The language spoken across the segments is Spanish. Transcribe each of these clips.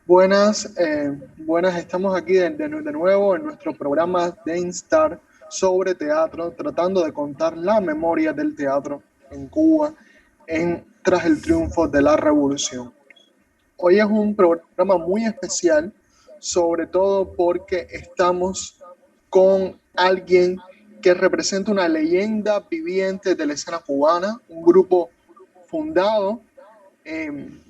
Buenas, estamos aquí de nuevo en nuestro programa de Instar sobre teatro, tratando de contar la memoria del teatro en Cuba tras el triunfo de la revolución. Hoy es un programa muy especial, sobre todo porque estamos con alguien que representa una leyenda viviente de la escena cubana, un grupo fundado en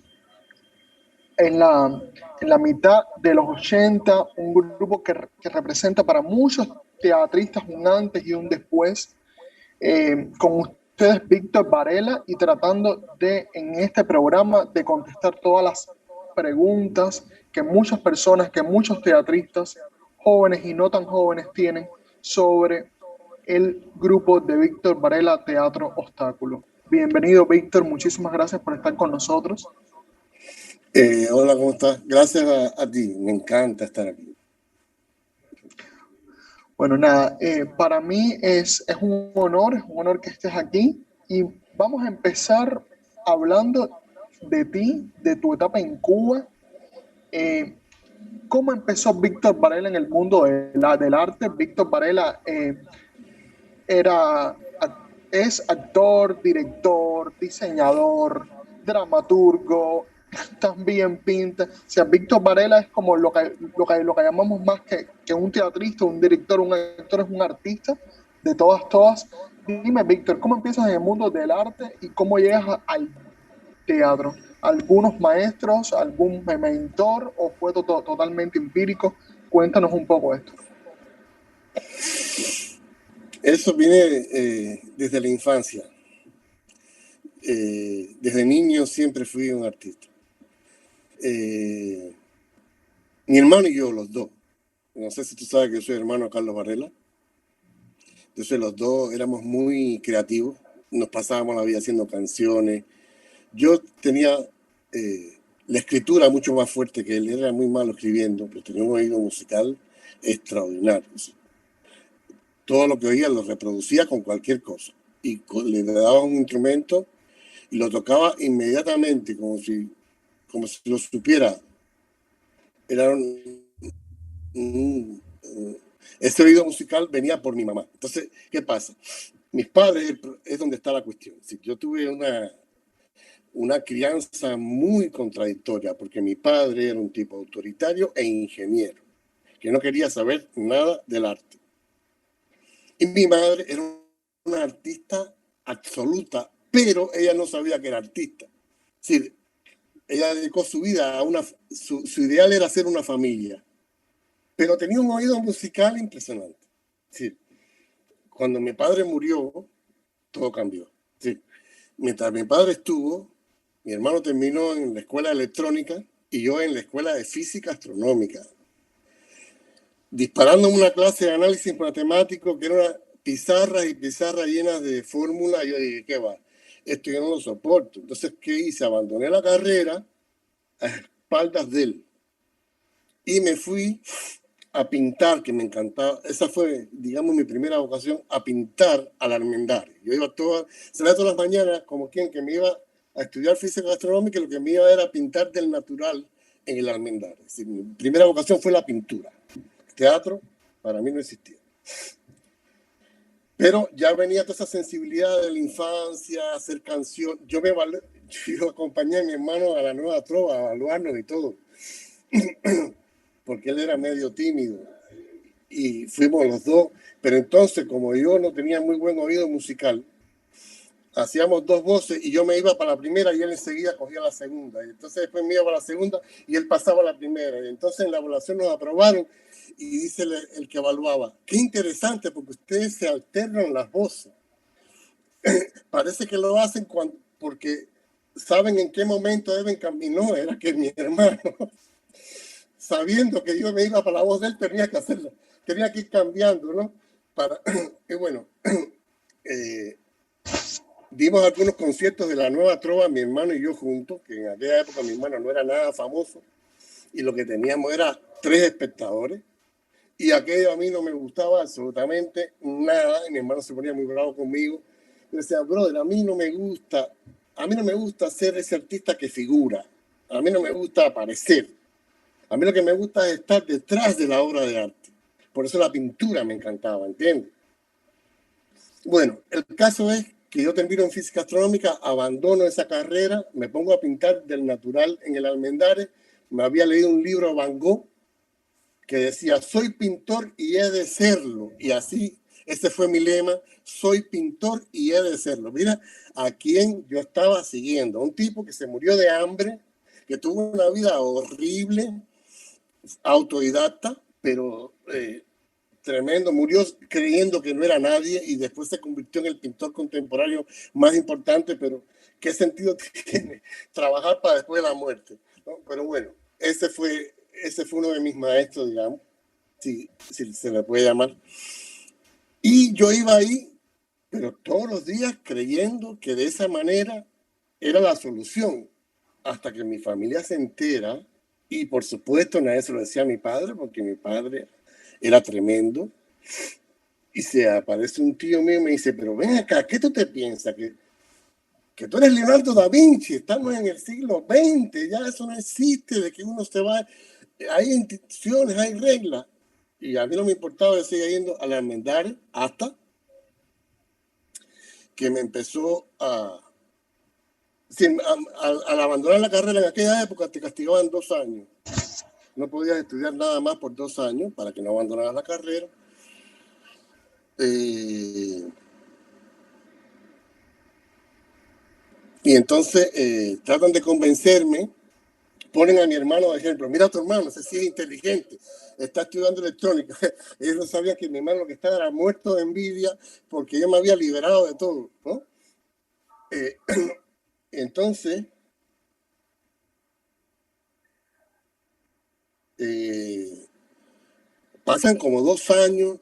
la mitad de los 80, un grupo que representa para muchos teatristas un antes y un después. Con ustedes, Víctor Varela, y tratando en este programa de contestar todas las preguntas que muchas personas, que muchos teatristas, jóvenes y no tan jóvenes, tienen sobre el grupo de Víctor Varela Teatro Obstáculo. Bienvenido, Víctor, muchísimas gracias por estar con nosotros. Hola, ¿cómo estás? Gracias a ti, me encanta estar aquí. Bueno, nada, para mí es un honor que estés aquí, y vamos a empezar hablando de ti, de tu etapa en Cuba. ¿Cómo empezó Víctor Varela en el mundo del arte? Víctor Varela es actor, director, diseñador, dramaturgo, también pinta. O sea, Víctor Varela es como lo que llamamos más que un teatrista, un director, un actor, es un artista de todas. Dime, Víctor, ¿cómo empiezas en el mundo del arte y cómo llegas al teatro? ¿Algunos maestros, algún mentor, o fue totalmente empírico? Cuéntanos un poco esto. Eso viene desde la infancia. Desde niño siempre fui un artista. Mi hermano y yo, los dos. No sé si tú sabes que yo soy hermano de Carlos Varela. Entonces los dos éramos muy creativos. Nos pasábamos la vida haciendo canciones. Yo tenía la escritura mucho más fuerte que él. Él era muy malo escribiendo, pero tenía un oído musical extraordinario. Todo lo que oía lo reproducía con cualquier cosa. Y le daba un instrumento y lo tocaba inmediatamente, como si lo supiera. Era ese oído musical venía por mi mamá. Entonces, ¿qué pasa? Mis padres es donde está la cuestión. Si yo tuve una crianza muy contradictoria, porque mi padre era un tipo autoritario e ingeniero, que no quería saber nada del arte. Y mi madre era una artista absoluta, pero ella no sabía que era artista. Es decir, ella dedicó su vida a su ideal era hacer una familia, pero tenía un oído musical impresionante. Sí. Cuando mi padre murió, todo cambió. Sí. Mientras mi padre estuvo, mi hermano terminó en la escuela de electrónica y yo en la escuela de física astronómica, disparando una clase de análisis matemático que era pizarras y pizarras llenas de fórmulas. Yo dije, ¿qué va? Esto yo no lo soporto. Entonces, ¿qué hice? Abandoné la carrera a espaldas de él y me fui a pintar, que me encantaba. Esa fue, digamos, mi primera vocación, a pintar al almendario. Yo salía todas las mañanas como quien que me iba a estudiar física astronómica, y lo que me iba era pintar del natural en el almendario. Es decir, mi primera vocación fue la pintura. El teatro para mí no existía. Pero ya venía toda esa sensibilidad de la infancia, hacer canción. Yo acompañé a mi hermano a la Nueva Trova, a evaluarnos y todo, porque él era medio tímido. Y fuimos los dos. Pero entonces, como yo no tenía muy buen oído musical, hacíamos dos voces y yo me iba para la primera y él enseguida cogía la segunda. Y entonces después me iba para la segunda y él pasaba a la primera. Y entonces en la evaluación nos aprobaron y dice el que evaluaba, qué interesante porque ustedes se alternan las voces. Parece que lo hacen porque saben en qué momento deben cambiar. No, era que mi hermano, sabiendo que yo me iba para la voz de él, tenía que hacerlo. Tenía que ir cambiando, ¿no? Y bueno, dimos algunos conciertos de la Nueva Trova, mi hermano y yo juntos, que en aquella época mi hermano no era nada famoso, y lo que teníamos era 3 espectadores, y aquello a mí no me gustaba absolutamente nada, y mi hermano se ponía muy bravo conmigo. Yo decía, brother, a mí no me gusta ser ese artista que figura, a mí no me gusta aparecer, a mí lo que me gusta es estar detrás de la obra de arte. Por eso la pintura me encantaba, ¿entiendes? Bueno, el caso es que yo termino en física astronómica, abandono esa carrera, me pongo a pintar del natural en el Almendares. Me había leído un libro de Van Gogh que decía, soy pintor y he de serlo. Y así, ese fue mi lema, soy pintor y he de serlo. Mira a quién yo estaba siguiendo, un tipo que se murió de hambre, que tuvo una vida horrible, autodidacta, pero tremendo, murió creyendo que no era nadie y después se convirtió en el pintor contemporáneo más importante, pero ¿qué sentido tiene trabajar para después de la muerte? ¿No? Pero bueno, ese fue uno de mis maestros, digamos, si se le puede llamar. Y yo iba ahí, pero todos los días creyendo que de esa manera era la solución, hasta que mi familia se entera, y por supuesto nadie se lo decía a mi padre, porque mi padre era tremendo, y se aparece un tío mío y me dice, pero ven acá, ¿qué tú te piensas? Que tú eres Leonardo da Vinci, estamos en el siglo XX, ya eso no existe, de que uno se va, hay instituciones, hay reglas, y a mí no me importaba, yo seguía yendo a la Almendares hasta que me empezó al abandonar la carrera en aquella época te castigaban 2 años. No podías estudiar nada más por 2 años para que no abandonaras la carrera. Y entonces tratan de convencerme, ponen a mi hermano de ejemplo. Mira a tu hermano, ese sí es inteligente, está estudiando electrónica. Ellos no sabían que mi hermano lo que estaba era muerto de envidia porque yo me había liberado de todo, ¿no? Entonces, pasan como 2 años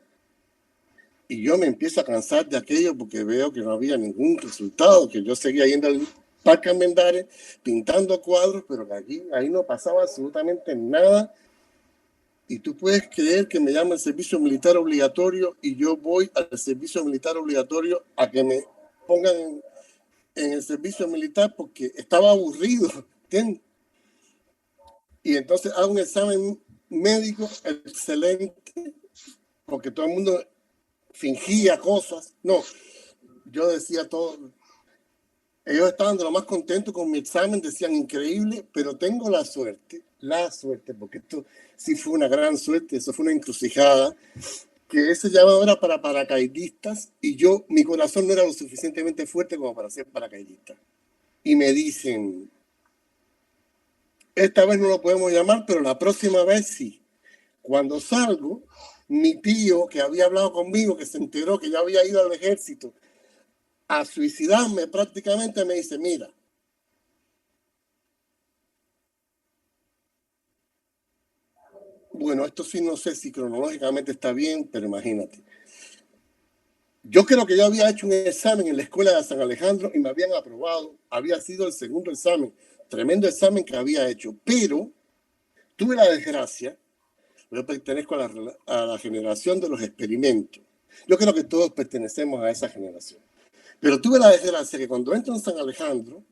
y yo me empiezo a cansar de aquello porque veo que no había ningún resultado, que yo seguía yendo al Parque Almendares pintando cuadros, pero que ahí no pasaba absolutamente nada. Y tú puedes creer que me llama el servicio militar obligatorio y yo voy al servicio militar obligatorio a que me pongan en el servicio militar porque estaba aburrido, ¿entiendes? Y entonces hago un examen médico excelente porque todo el mundo fingía cosas. No, yo decía todo. Ellos estaban de lo más contentos con mi examen, decían increíble, pero tengo la suerte, porque esto sí fue una gran suerte, eso fue una encrucijada, que ese llamado era para paracaidistas y mi corazón no era lo suficientemente fuerte como para ser paracaidista. Y me dicen, esta vez no lo podemos llamar, pero la próxima vez sí. Cuando salgo, mi tío que había hablado conmigo, que se enteró que yo había ido al ejército a suicidarme prácticamente, me dice, mira, bueno, esto sí no sé si cronológicamente está bien, pero imagínate. Yo creo que yo había hecho un examen en la escuela de San Alejandro y me habían aprobado. Había sido el segundo examen, tremendo examen que había hecho, pero tuve la desgracia, yo pertenezco a la generación de los experimentos. Yo creo que todos pertenecemos a esa generación. Pero tuve la desgracia que cuando entro en San Alejandro,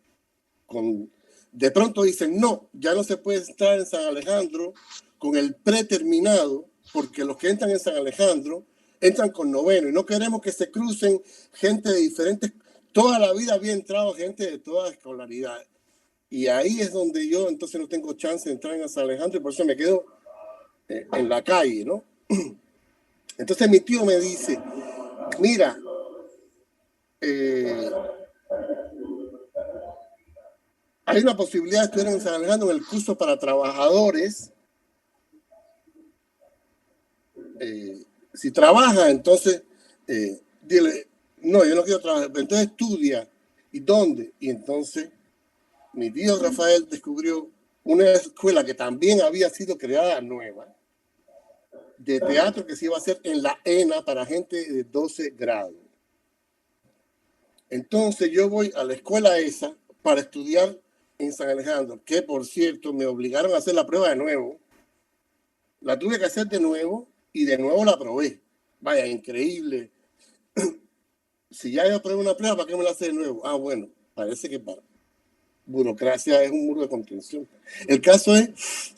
de pronto dicen, no, ya no se puede estar en San Alejandro con el preterminado, porque los que entran en San Alejandro entran con noveno y no queremos que se crucen gente de diferentes, toda la vida había entrado gente de toda escolaridad. Y ahí es donde yo entonces no tengo chance de entrar en San Alejandro y por eso me quedo en la calle, ¿no? Entonces mi tío me dice, mira, hay una posibilidad de estudiar en San Alejandro en el curso para trabajadores. Si trabaja, entonces dile, no, yo no quiero trabajar, pero entonces estudia. ¿Y dónde? Y entonces mi tío Rafael descubrió una escuela que también había sido creada nueva, de teatro que se iba a hacer en la ENA para gente de 12 grados. Entonces yo voy a la escuela esa para estudiar en San Alejandro, que por cierto me obligaron a hacer la prueba de nuevo. La tuve que hacer de nuevo y de nuevo la probé. Vaya, increíble. Si ya yo probé una prueba, ¿para qué me la hace de nuevo? Ah, bueno, parece que para burocracia es un muro de contención. El caso es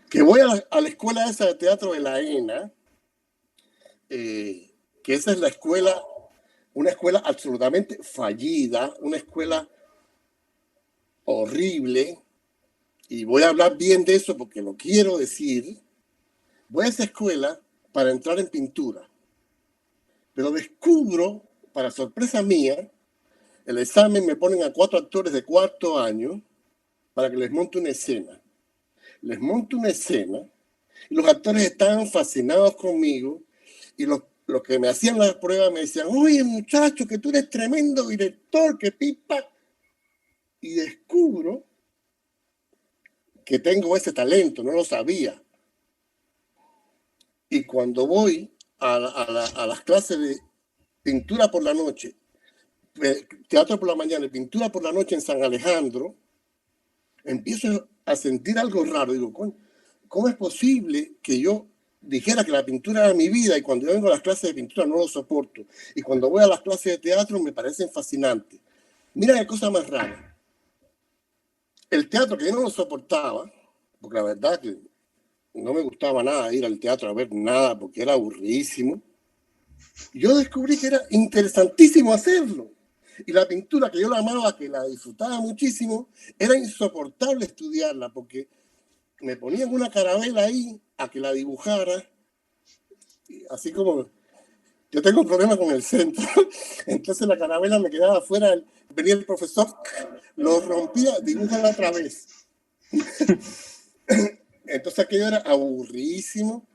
que voy a la escuela esa de teatro de la ENA, que esa es la escuela, una escuela absolutamente fallida, una escuela horrible, y voy a hablar bien de eso porque lo quiero decir. Voy a esa escuela para entrar en pintura, pero descubro, para sorpresa mía, el examen me ponen a 4 actores de 4º año para que les monte una escena. Les monto una escena y los actores estaban fascinados conmigo y los que me hacían las pruebas me decían, oye muchacho, que tú eres tremendo director, que pipa. Y descubro que tengo ese talento, no lo sabía. Y cuando voy a las clases de pintura por la noche, teatro por la mañana y pintura por la noche en San Alejandro, empiezo a sentir algo raro. Digo, ¿cómo es posible que yo dijera que la pintura era mi vida y cuando yo vengo a las clases de pintura no lo soporto? Y cuando voy a las clases de teatro me parecen fascinantes. Mira qué cosa más rara. El teatro que yo no lo soportaba, porque la verdad que no me gustaba nada ir al teatro a ver nada porque era aburridísimo, yo descubrí que era interesantísimo hacerlo. Y la pintura que yo la amaba, que la disfrutaba muchísimo, era insoportable estudiarla porque me ponían una carabela ahí a que la dibujara, así como yo tengo un problema con el centro, entonces la carabela me quedaba afuera, venía el profesor, lo rompía, dibújala otra vez. Entonces aquello era aburridísimo.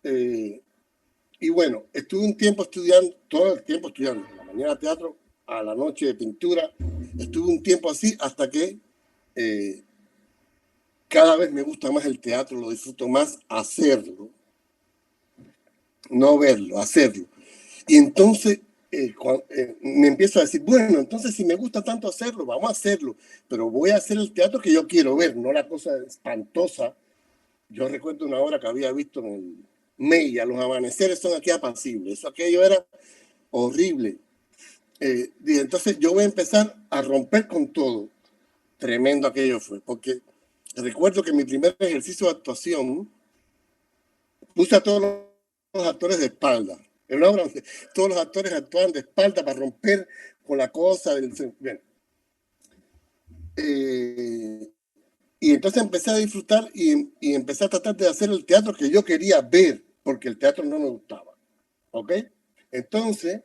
Y bueno, estuve un tiempo estudiando, todo el tiempo estudiando, a la mañana teatro, a la noche de pintura, estuve un tiempo así hasta que cada vez me gusta más el teatro, lo disfruto más hacerlo, no verlo, hacerlo. Y entonces me empiezo a decir, bueno, entonces si me gusta tanto hacerlo, vamos a hacerlo, pero voy a hacer el teatro que yo quiero ver, no la cosa espantosa. Yo recuerdo una obra que había visto en el Mella, Los amaneceres son aquí apacibles, eso aquello era horrible. Y entonces yo voy a empezar a romper con todo. Tremendo aquello fue, porque recuerdo que en mi primer ejercicio de actuación puse a todos los actores de espalda. En una obra donde todos los actores actuaban de espalda para romper con la cosa del... Bien. Y entonces empecé a disfrutar y empecé a tratar de hacer el teatro que yo quería ver, porque el teatro no me gustaba. ¿Ok? Entonces,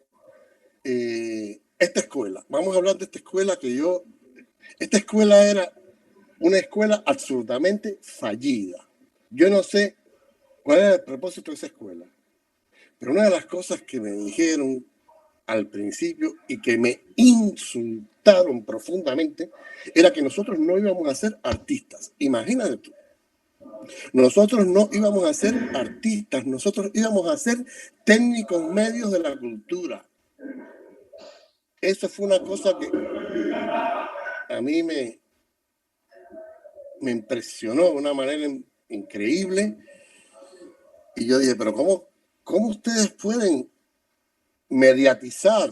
esta escuela, vamos a hablar de esta escuela esta escuela era una escuela absolutamente fallida. Yo no sé cuál era el propósito de esa escuela, pero una de las cosas que me dijeron al principio y que me insultaron profundamente era que nosotros no íbamos a ser artistas. Imagínate tú. Nosotros no íbamos a ser artistas, nosotros íbamos a ser técnicos medios de la cultura. Eso fue una cosa que a mí me impresionó de una manera increíble. Y yo dije, pero ¿cómo ustedes pueden mediatizar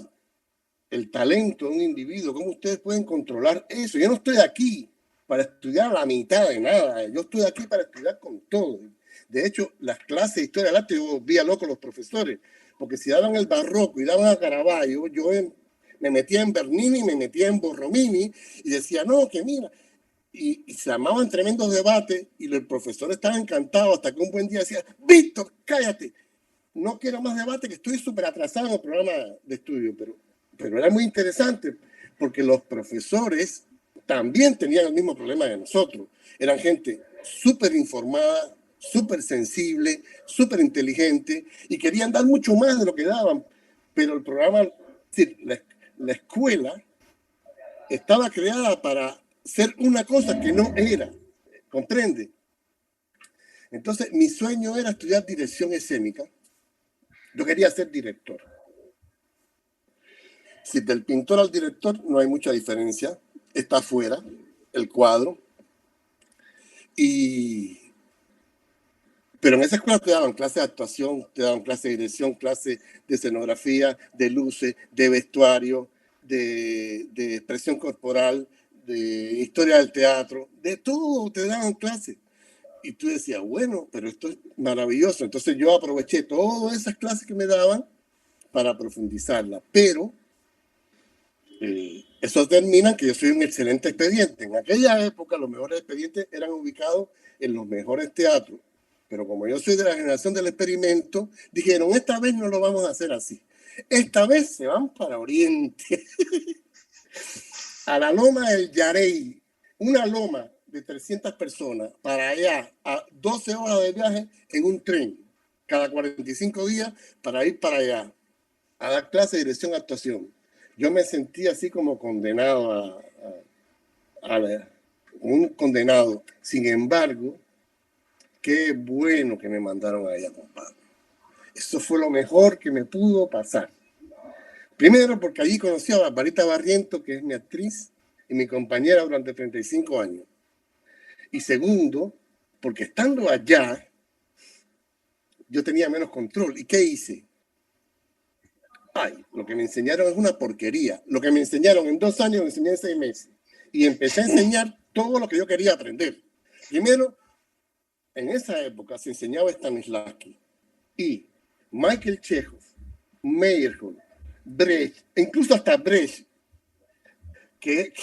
el talento de un individuo? ¿Cómo ustedes pueden controlar eso? Yo no estoy aquí para estudiar la mitad de nada. Yo estoy aquí para estudiar con todo. De hecho, las clases de historia del arte yo volvía loco a los profesores, porque si daban el barroco y daban a Caravaggio, yo me metía en Bernini, me metía en Borromini y decía, no, que mira. Y se armaban tremendos debates y el profesor estaba encantado hasta que un buen día decía, Víctor, cállate, no quiero más debate, que estoy súper atrasado en el programa de estudio, pero era muy interesante porque los profesores también tenían el mismo problema de nosotros. Eran gente súper informada, súper sensible, súper inteligente y querían dar mucho más de lo que daban, pero el programa, es decir, la escuela estaba creada para ser una cosa que no era, ¿comprende? Entonces mi sueño era estudiar dirección escénica. Yo quería ser director. Si del pintor al director no hay mucha diferencia, está afuera el cuadro. Pero en esa escuela te daban clases de actuación, te daban clases de dirección, clases de escenografía, de luces, de vestuario, de expresión corporal, de historia del teatro, de todo te daban clases. Y tú decías, bueno, pero esto es maravilloso. Entonces yo aproveché todas esas clases que me daban para profundizarlas. Pero eso termina que yo soy un excelente expediente. En aquella época los mejores expedientes eran ubicados en los mejores teatros. Pero como yo soy de la generación del experimento, dijeron, esta vez no lo vamos a hacer así. Esta vez se van para Oriente. A la loma del Yarey, una loma de 300 personas, para allá, a 12 horas de viaje en un tren, cada 45 días, para ir para allá, a dar clase de dirección de actuación. Yo me sentí así como condenado un condenado. Sin embargo, qué bueno que me mandaron allá, compadre. Eso fue lo mejor que me pudo pasar. Primero, porque allí conocí a Barbarita Barriento, que es mi actriz y mi compañera durante 35 años. Y segundo, porque estando allá, yo tenía menos control. ¿Y qué hice? Ay, lo que me enseñaron es una porquería. Lo que me enseñaron en 2 años, me enseñé en 6 meses. Y empecé a enseñar todo lo que yo quería aprender. Primero, en esa época se enseñaba Stanislavski y Michael Chekhov, Meyerhold, Brecht, incluso hasta Brecht, que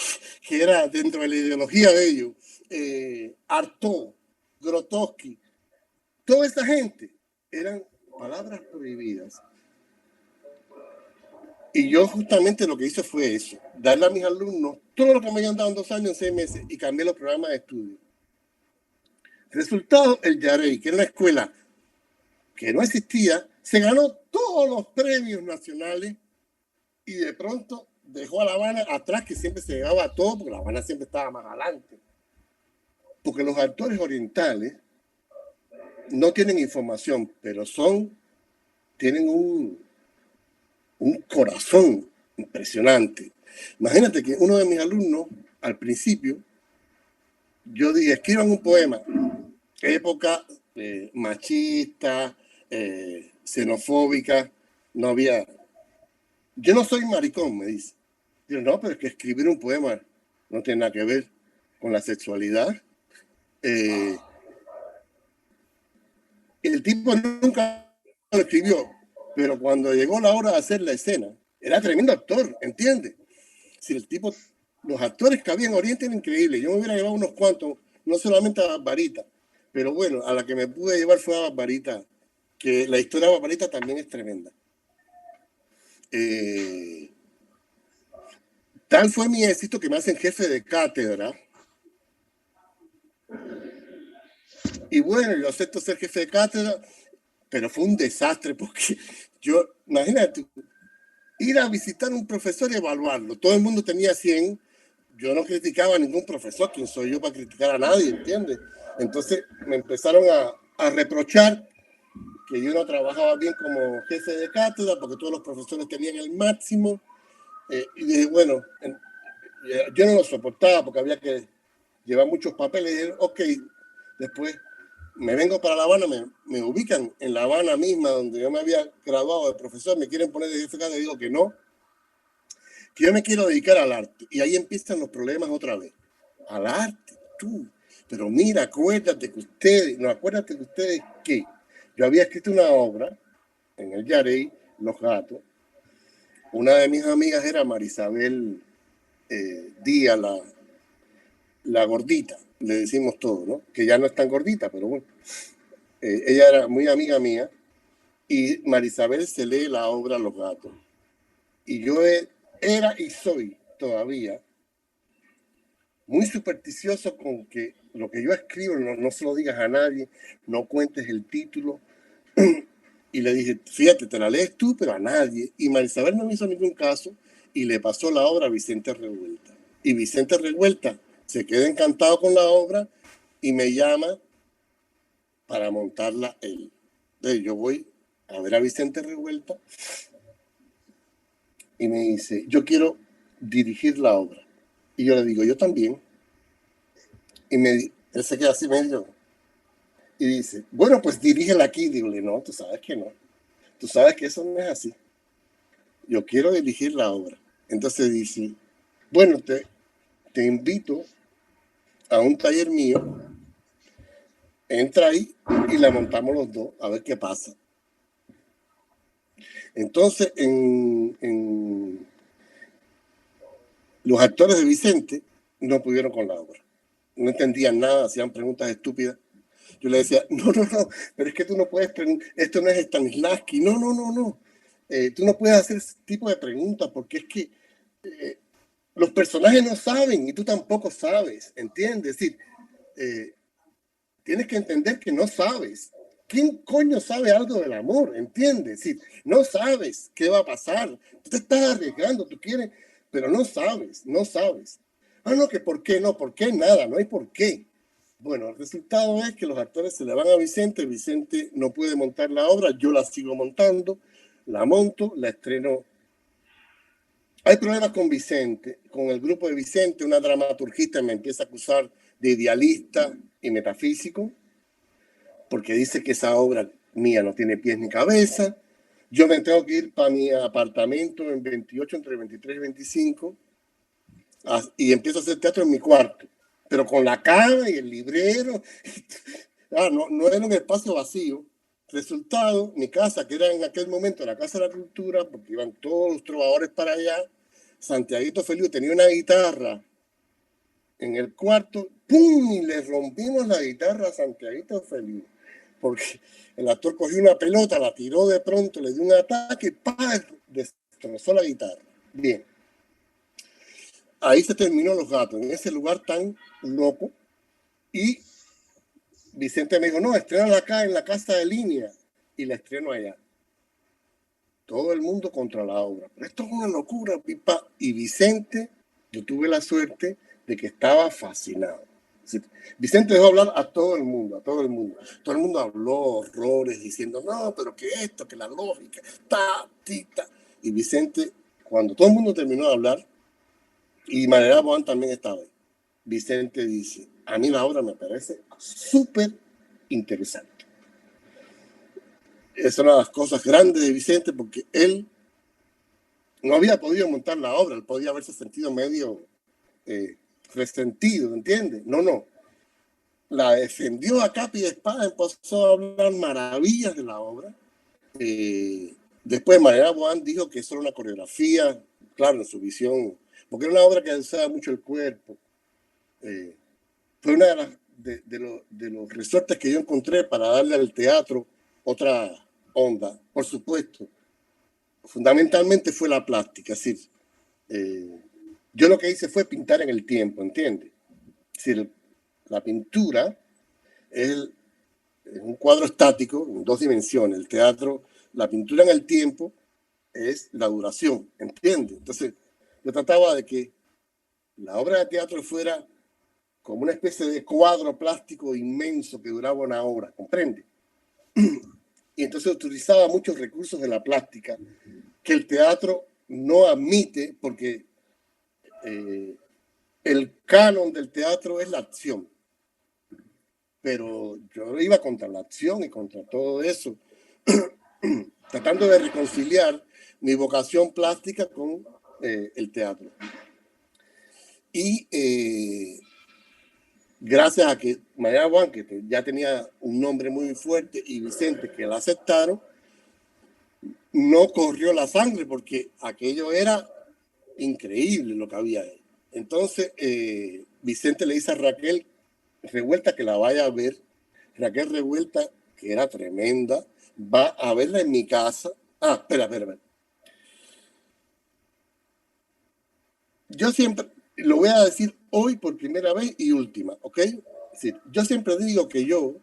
era dentro de la ideología de ellos, Artaud, Grotowski, toda esa gente eran palabras prohibidas. Y yo justamente lo que hice fue eso, darle a mis alumnos todo lo que me habían dado en 2 años, en 6 meses, y cambié los programas de estudio. Resultado, el Yarey, que era una escuela que no existía, se ganó todos los premios nacionales y de pronto dejó a La Habana atrás, que siempre se llevaba a todo, porque La Habana siempre estaba más adelante. Porque los actores orientales no tienen información, pero tienen un corazón impresionante. Imagínate que uno de mis alumnos, al principio, yo dije, escriban un poema, época machista, xenofóbica, no había... Yo no soy maricón, me dice. Yo, no, pero es que escribir un poema no tiene nada que ver con la sexualidad. El tipo nunca lo escribió, pero cuando llegó la hora de hacer la escena, era tremendo actor, ¿entiendes? Si el tipo, los actores que había en Oriente eran increíbles. Yo me hubiera llevado unos cuantos, no solamente a Barbarita, pero bueno, a la que me pude llevar fue a Barbarita, que la historia de Barbarita también es tremenda. Tal fue mi éxito que me hacen jefe de cátedra. Y bueno, yo acepto ser jefe de cátedra, pero fue un desastre porque yo, imagínate, ir a visitar a un profesor y evaluarlo. Todo el mundo tenía 100. Yo no criticaba a ningún profesor, quien soy yo para criticar a nadie, ¿entiendes? Entonces me empezaron a reprochar que yo no trabajaba bien como jefe de cátedra porque todos los profesores tenían el máximo. Y dije, bueno, yo no lo soportaba porque había que llevar muchos papeles. Y dije, ok, después me vengo para La Habana, me ubican en La Habana misma, donde yo me había graduado de profesor, me quieren poner de jefe de cátedra, y digo que no, que yo me quiero dedicar al arte. Y ahí empiezan los problemas otra vez. Al arte, tú. Pero mira, acuérdate que ustedes que yo había escrito una obra en el Yarey, Los Gatos. Una de mis amigas era Marisabel Díaz, la gordita, le decimos todo, ¿no? Que ya no es tan gordita, pero bueno. Ella era muy amiga mía y Marisabel se lee la obra Los Gatos. Y yo era y soy todavía muy supersticioso con que lo que yo escribo no se lo digas a nadie, no cuentes el título. Y le dije, fíjate, te la lees tú, pero a nadie. Y Marisabel no me hizo ningún caso y le pasó la obra a Vicente Revuelta. Y Vicente Revuelta se queda encantado con la obra y me llama para montarla él. Entonces yo voy a ver a Vicente Revuelta y me dice, yo quiero dirigir la obra. Y yo le digo, yo también. Y él se queda así medio y dice, bueno, pues dirígela aquí. Digo, no, tú sabes que no. Tú sabes que eso no es así. Yo quiero dirigir la obra. Entonces dice, bueno, te invito a un taller mío, entra ahí y la montamos los dos a ver qué pasa. Entonces, los actores de Vicente no pudieron con la obra. No entendían nada, hacían preguntas estúpidas. Yo le decía, no, pero es que tú no puedes preguntar, esto no es Stanislavski, no. Tú no puedes hacer ese tipo de preguntas porque es que los personajes no saben y tú tampoco sabes, ¿entiendes? Es decir, tienes que entender que no sabes. ¿Quién coño sabe algo del amor? ¿Entiendes? Es decir, no sabes qué va a pasar. Tú te estás arriesgando, tú quieres, pero no sabes. Ah, no, que por qué, no, por qué nada, no hay por qué. Bueno, el resultado es que los actores se le van a Vicente no puede montar la obra, yo la sigo montando, la monto, la estreno. Hay problemas con Vicente, con el grupo de Vicente, una dramaturgista me empieza a acusar de idealista y metafísico, porque dice que esa obra mía no tiene pies ni cabeza. Yo me tengo que ir para mi apartamento en 28, entre 23 y 25, y empiezo a hacer teatro en mi cuarto, pero con la cama y el librero. No era un espacio vacío. Resultado, mi casa, que era en aquel momento la Casa de la Cultura, porque iban todos los trovadores para allá, Santiaguito Feliu tenía una guitarra en el cuarto, ¡pum! Y le rompimos la guitarra a Santiaguito Feliu, porque el actor cogió una pelota, la tiró de pronto, le dio un ataque, ¡pam! Destrozó la guitarra. Bien. Ahí se terminó Los Gatos, en ese lugar tan loco. Y Vicente me dijo, no, estrénala acá en la Casa de Línea. Y la estreno allá. Todo el mundo contra la obra. Pero esto es una locura, pipa. Y Vicente, yo tuve la suerte de que estaba fascinado. Vicente dejó hablar a todo el mundo, Todo el mundo habló horrores diciendo, no, pero que esto, que la lógica, tita. Y Vicente, cuando todo el mundo terminó de hablar, y Manera Boán también estaba ahí, Vicente dice, a mí la obra me parece súper interesante. Es una de las cosas grandes de Vicente porque él no había podido montar la obra, él podía haberse sentido medio resentido, ¿entiendes? No. La defendió a capa y espada, empezó a hablar maravillas de la obra. Después Manera Boán dijo que eso era una coreografía, claro, en su visión, porque era una obra que usaba mucho el cuerpo. Fue una de los resortes que yo encontré para darle al teatro otra onda, por supuesto. Fundamentalmente fue la plástica, es decir, yo lo que hice fue pintar en el tiempo, ¿entiendes? Es decir, la pintura es un cuadro estático en 2 dimensiones. El teatro, la pintura en el tiempo es la duración, ¿entiendes? Entonces, yo trataba de que la obra de teatro fuera como una especie de cuadro plástico inmenso que duraba una hora, ¿comprende? Y entonces utilizaba muchos recursos de la plástica que el teatro no admite porque el canon del teatro es la acción. Pero yo iba contra la acción y contra todo eso, tratando de reconciliar mi vocación plástica con el teatro. Y gracias a que Manera Boán, que ya tenía un nombre muy fuerte, y Vicente, que la aceptaron, no corrió la sangre porque aquello era increíble lo que había ahí. Entonces, Vicente le dice a Raquel Revuelta que la vaya a ver. Raquel Revuelta, que era tremenda, va a verla en mi casa. Espera. Yo siempre, lo voy a decir hoy por primera vez y última, ¿ok? Es decir, yo siempre digo que yo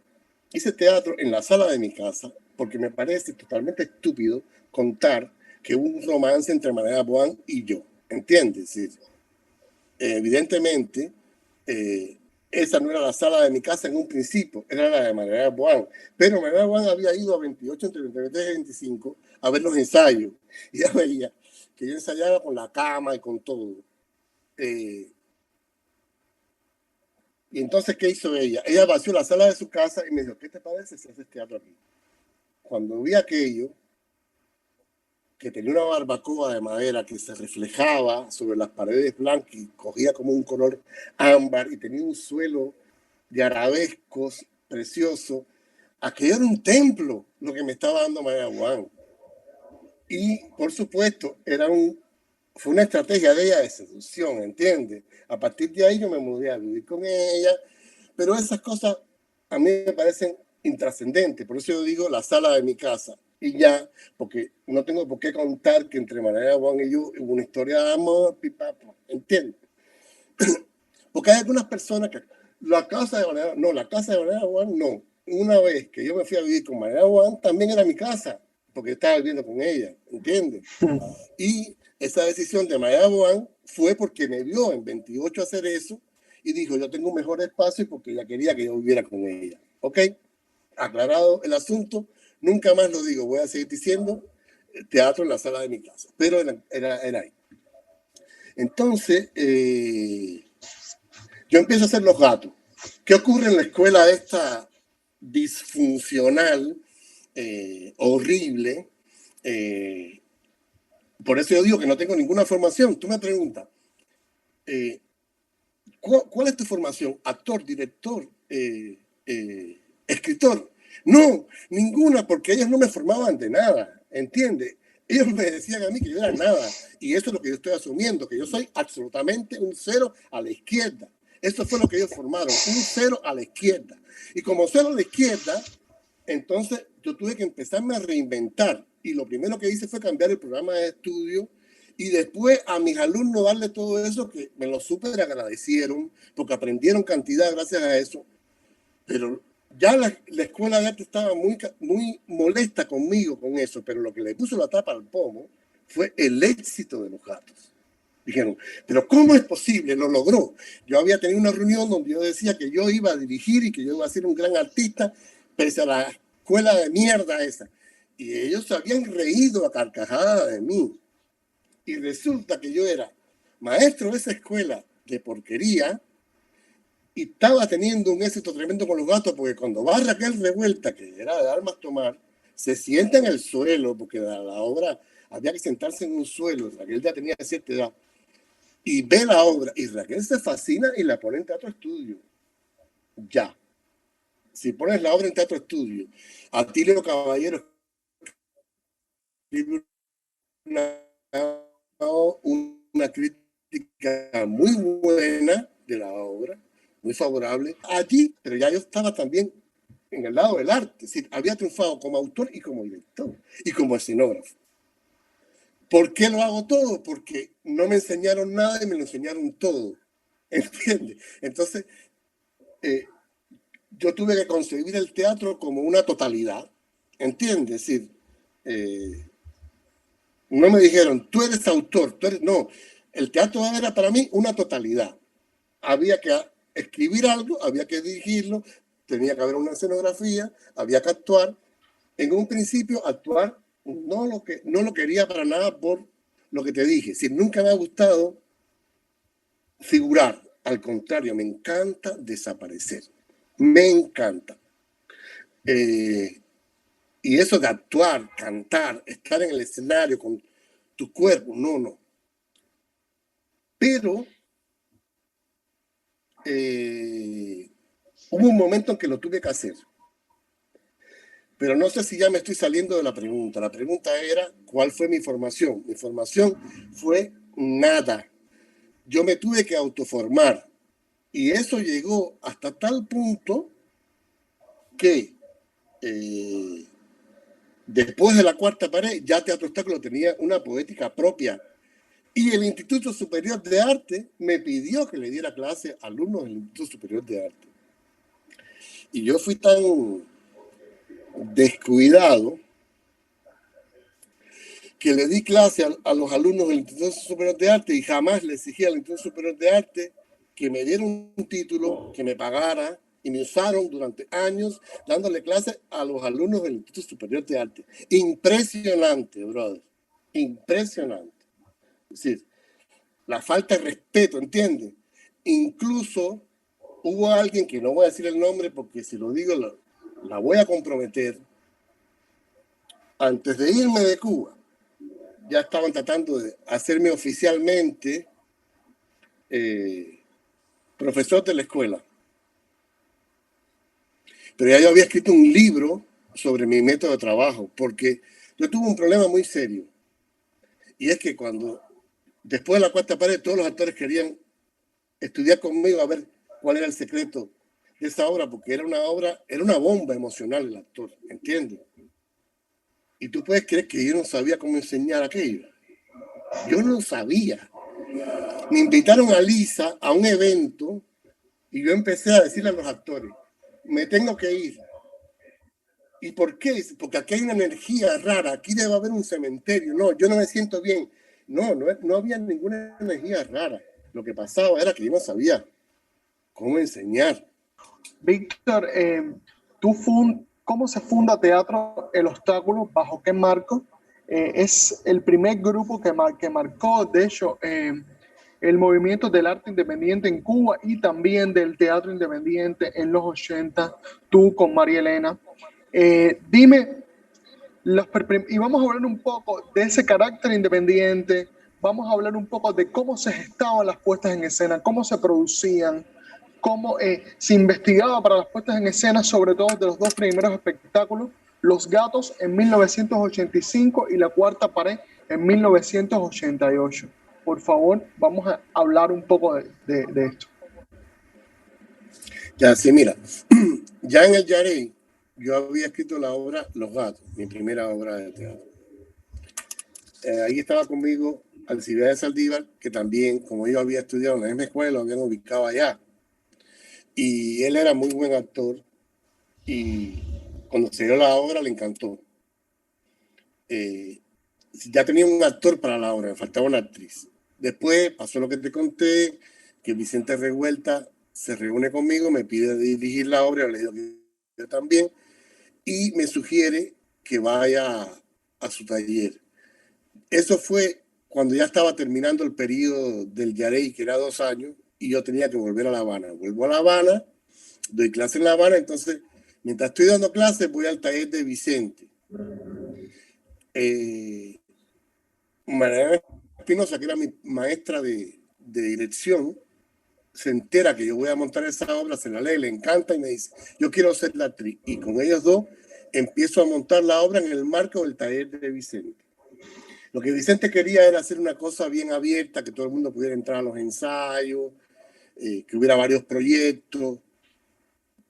hice teatro en la sala de mi casa porque me parece totalmente estúpido contar que hubo un romance entre Manera Boán y yo, ¿entiendes? Es decir, evidentemente, esa no era la sala de mi casa en un principio, era la de Manera Boán. Pero Manera Boán había ido a 28, entre 23 y 25 a ver los ensayos. Y ya veía que yo ensayaba con la cama y con todo. Y entonces, ¿qué hizo ella? Ella vació la sala de su casa y me dijo, ¿qué te parece si haces teatro aquí? Cuando vi aquello, que tenía una barbacoa de madera que se reflejaba sobre las paredes blancas y cogía como un color ámbar y tenía un suelo de arabescos precioso, aquello era un templo lo que me estaba dando María Juan. Y, por supuesto, fue una estrategia de ella de seducción, ¿entiendes? A partir de ahí yo me mudé a vivir con ella, pero esas cosas a mí me parecen intrascendentes, por eso yo digo la sala de mi casa, y ya, porque no tengo por qué contar que entre María Juan y yo hubo una historia de amor, pipapo, ¿entiendes? Porque hay algunas personas que, la casa de María Juan no. Una vez que yo me fui a vivir con María Juan, también era mi casa, porque estaba viviendo con ella, ¿entiendes? Y esa decisión de María Juan fue porque me vio en 28 hacer eso y dijo, yo tengo un mejor espacio porque ella quería que yo viviera con ella. ¿Ok? Aclarado el asunto, nunca más lo digo, voy a seguir diciendo teatro en la sala de mi casa, pero era ahí. Entonces, yo empiezo a hacer los gatos. ¿Qué ocurre en la escuela esta disfuncional, horrible? Por eso yo digo que no tengo ninguna formación. Tú me preguntas, ¿cuál es tu formación? ¿Actor, director, escritor? No, ninguna, porque ellos no me formaban de nada, ¿entiendes? Ellos me decían a mí que yo era nada, y eso es lo que yo estoy asumiendo, que yo soy absolutamente un cero a la izquierda. Eso fue lo que ellos formaron, un cero a la izquierda. Y como cero a la izquierda, entonces yo tuve que empezarme a reinventar, y lo primero que hice fue cambiar el programa de estudio, y después a mis alumnos darle todo eso, que me lo súper agradecieron, porque aprendieron cantidad gracias a eso. Pero ya la escuela de arte estaba muy molesta conmigo con eso, pero lo que le puso la tapa al pomo fue el éxito de los gatos. Dijeron, pero ¿cómo es posible? Lo logró. Yo había tenido una reunión donde yo decía que yo iba a dirigir y que yo iba a ser un gran artista, pese a la escuela de mierda esa. Y ellos se habían reído a carcajadas de mí. Y resulta que yo era maestro de esa escuela de porquería y estaba teniendo un éxito tremendo con los gatos, porque cuando va Raquel Revuelta, que era de Armas Tomar, se sienta en el suelo, porque la obra había que sentarse en un suelo, Raquel ya tenía cierta edad, y ve la obra, y Raquel se fascina y la pone en Teatro Estudio. Ya. Si pones la obra en Teatro Estudio, Atilio Caballero escribe una crítica muy buena de la obra, muy favorable allí, pero ya yo estaba también en el lado del arte, es decir, había triunfado como autor y como director y como escenógrafo. ¿Por qué lo hago todo? Porque no me enseñaron nada y me lo enseñaron todo, ¿entiendes? Entonces, yo tuve que concebir el teatro como una totalidad, ¿entiendes? Es decir, no me dijeron, tú eres autor, no, el teatro era para mí una totalidad. Había que escribir algo, había que dirigirlo, tenía que haber una escenografía, había que actuar. En un principio, actuar no lo quería para nada por lo que te dije. Si nunca me ha gustado figurar, al contrario, me encanta desaparecer. Me encanta. Y eso de actuar, cantar, estar en el escenario con tu cuerpo, no. Pero hubo un momento en que lo tuve que hacer. Pero no sé si ya me estoy saliendo de la pregunta. La pregunta era, ¿cuál fue mi formación? Mi formación fue nada. Yo me tuve que autoformar. Y eso llegó hasta tal punto que después de la cuarta pared, ya Teatro Obstáculo tenía una poética propia. Y el Instituto Superior de Arte me pidió que le diera clase a alumnos del Instituto Superior de Arte. Y yo fui tan descuidado que le di clase a los alumnos del Instituto Superior de Arte y jamás le exigí al Instituto Superior de Arte que me diera un título, que me pagara, y me usaron durante años dándole clases a los alumnos del Instituto Superior de Arte. Impresionante, brother. Impresionante. Es decir, la falta de respeto, ¿entiendes? Incluso hubo alguien, que no voy a decir el nombre porque si lo digo la voy a comprometer. Antes de irme de Cuba, ya estaban tratando de hacerme oficialmente profesor de la escuela. Pero ya yo había escrito un libro sobre mi método de trabajo, porque yo tuve un problema muy serio. Y es que después de la cuarta pared, todos los actores querían estudiar conmigo a ver cuál era el secreto de esa obra, porque era una bomba emocional el actor, ¿entiendes? Y tú puedes creer que yo no sabía cómo enseñar aquello. Yo no sabía. Me invitaron a Lisa a un evento y yo empecé a decirle a los actores, me tengo que ir. ¿Y por qué? Porque aquí hay una energía rara, aquí debe haber un cementerio. No, yo no me siento bien. No había ninguna energía rara. Lo que pasaba era que yo no sabía cómo enseñar. Víctor, ¿cómo se funda Teatro El Obstáculo? ¿Bajo qué marco? Es el primer grupo que marcó, de hecho, el movimiento del arte independiente en Cuba y también del teatro independiente en los 80, tú con María Elena. Dime, y vamos a hablar un poco de ese carácter independiente, vamos a hablar un poco de cómo se gestaban las puestas en escena, cómo se producían, cómo se investigaba para las puestas en escena, sobre todo de los dos primeros espectáculos, Los Gatos en 1985 y La Cuarta Pared en 1988. Por favor, vamos a hablar un poco de esto. Ya, sí, mira, ya en el Yarey yo había escrito la obra Los Gatos, mi primera obra de teatro. Ahí estaba conmigo Alcibiades Saldívar, que también, como yo había estudiado en la misma escuela, lo habían ubicado allá. Y él era muy buen actor y cuando se dio la obra le encantó. Ya tenía un actor para la obra, me faltaba una actriz. Después pasó lo que te conté, que Vicente Revuelta se reúne conmigo, me pide dirigir la obra, le digo que yo también, y me sugiere que vaya a su taller. Eso fue cuando ya estaba terminando el periodo del Yarey, que era 2 años, y yo tenía que volver a La Habana. Vuelvo a La Habana, doy clase en La Habana, entonces, mientras estoy dando clases, voy al taller de Vicente. María Espinosa, que era mi maestra de dirección, se entera que yo voy a montar esa obra, se la lee, le encanta y me dice, yo quiero ser la actriz. Y con ellos dos empiezo a montar la obra en el marco del taller de Vicente. Lo que Vicente quería era hacer una cosa bien abierta, que todo el mundo pudiera entrar a los ensayos, que hubiera varios proyectos,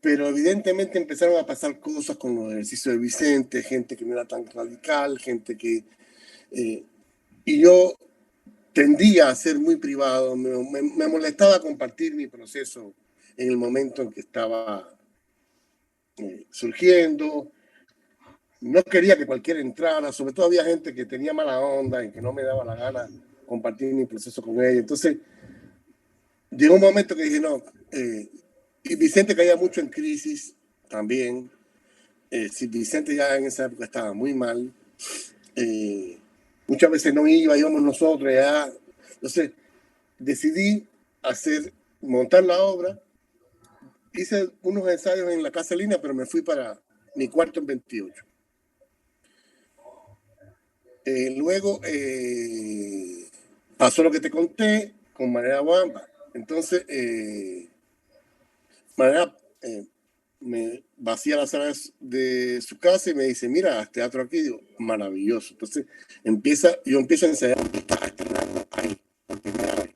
pero evidentemente empezaron a pasar cosas con los ejercicios de Vicente, gente que no era tan radical, gente que... y yo tendía a ser muy privado, me molestaba compartir mi proceso en el momento en que estaba surgiendo. No quería que cualquiera entrara, sobre todo había gente que tenía mala onda y que no me daba la gana compartir mi proceso con ella. Entonces, llegó un momento que dije, no, y Vicente caía mucho en crisis también. Si Vicente ya en esa época estaba muy mal, muchas veces no íbamos nosotros ya. Entonces, decidí montar la obra. Hice unos ensayos en la Casa Línea, pero me fui para mi cuarto en 28. Luego pasó lo que te conté con Manera Bamba. Entonces, Manera me vacía la sala de su casa y me dice, mira, haz teatro aquí. Digo, maravilloso. Entonces, yo empiezo a ensayar. Estaba estrenando ahí, por primera vez.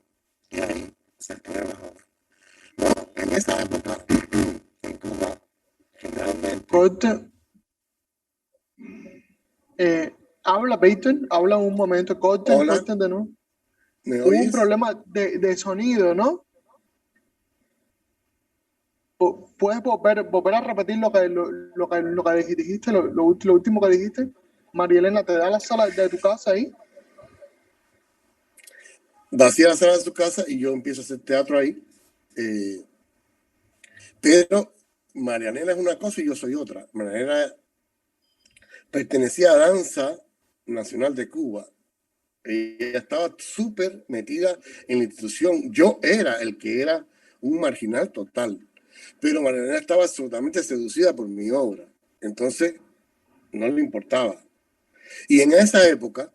Y ahí se estrenó la obra. No, en esa época, en Cuba, generalmente... Corte. Habla, Víctor, habla un momento, corten de nuevo. ¿Me Hubo oyes? un problema de sonido, ¿no? ¿Puedes volver a repetir lo que dijiste, lo último que dijiste? María Elena, ¿te da la sala de tu casa ahí? Vacía la sala de su casa y yo empiezo a hacer teatro ahí. Pero Marianela es una cosa y yo soy otra. Marianela pertenecía a Danza Nacional de Cuba. Ella estaba súper metida en la institución. Yo era el que era un marginal total, pero Marianela estaba absolutamente seducida por mi obra. Entonces, no le importaba. Y en esa época,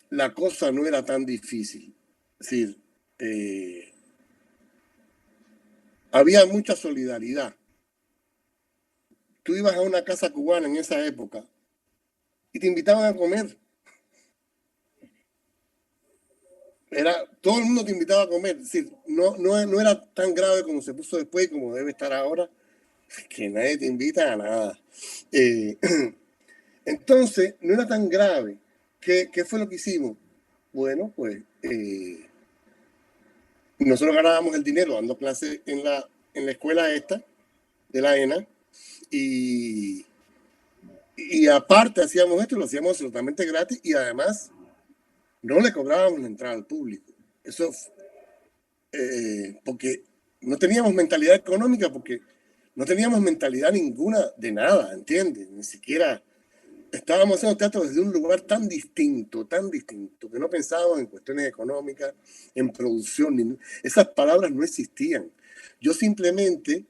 la cosa no era tan difícil. Es decir, había mucha solidaridad. Tú ibas a una casa cubana en esa época y te invitaban a comer. Todo el mundo te invitaba a comer. Es decir, no era tan grave como se puso después y como debe estar ahora, que nadie te invita a nada. Entonces, no era tan grave. ¿Qué fue lo que hicimos? Bueno, pues nosotros ganábamos el dinero dando clases en la escuela esta de la ENA y aparte hacíamos esto, lo hacíamos absolutamente gratis y además no le cobrábamos la entrada al público. Eso porque no teníamos mentalidad económica, porque no teníamos mentalidad ninguna de nada, ¿entiendes? Ni siquiera estábamos haciendo teatro desde un lugar tan distinto, que no pensábamos en cuestiones económicas, en producción, esas palabras no existían. Yo simplemente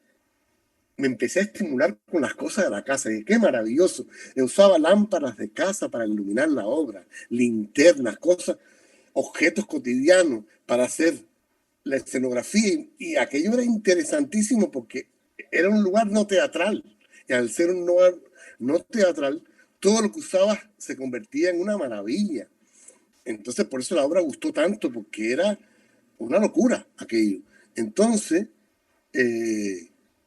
me empecé a estimular con las cosas de la casa. Y qué maravilloso. Usaba lámparas de casa para iluminar la obra, linternas, cosas, objetos cotidianos para hacer la escenografía. Y aquello era interesantísimo porque era un lugar no teatral. Y al ser un lugar no teatral, todo lo que usabas se convertía en una maravilla. Entonces, por eso la obra gustó tanto, porque era una locura aquello. Entonces,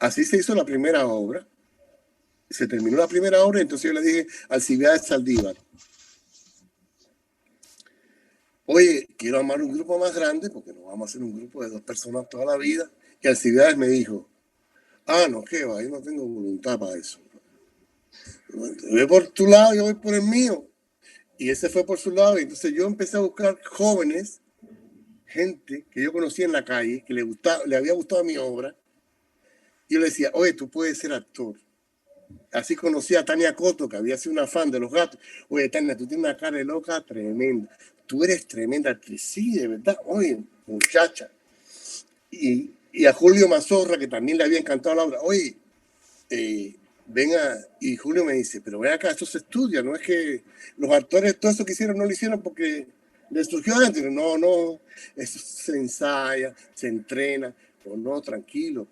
así se hizo la primera obra. Se terminó la primera obra, entonces yo le dije al Alcibiades Saldívar, oye, quiero armar un grupo más grande, porque no vamos a hacer un grupo de 2 personas toda la vida. Y Alcibiades me dijo, no, qué va, yo no tengo voluntad para eso. Ve por tu lado, yo voy por el mío. Y ese fue por su lado. Y entonces yo empecé a buscar jóvenes, gente que yo conocía en la calle, que le había gustado mi obra. Y yo le decía, oye, tú puedes ser actor. Así conocí a Tania Coto, que había sido una fan de Los Gatos. Oye, Tania, tú tienes una cara de loca tremenda. Tú eres tremenda actriz. Sí, de verdad. Oye, muchacha. Y a Julio Mazorra, que también le había encantado la obra. Oye, venga, y Julio me dice, pero ven acá, esto se estudia, no es que los actores todo eso que hicieron no lo hicieron porque les surgió adentro. No, eso se ensaya, se entrena, o no, tranquilo.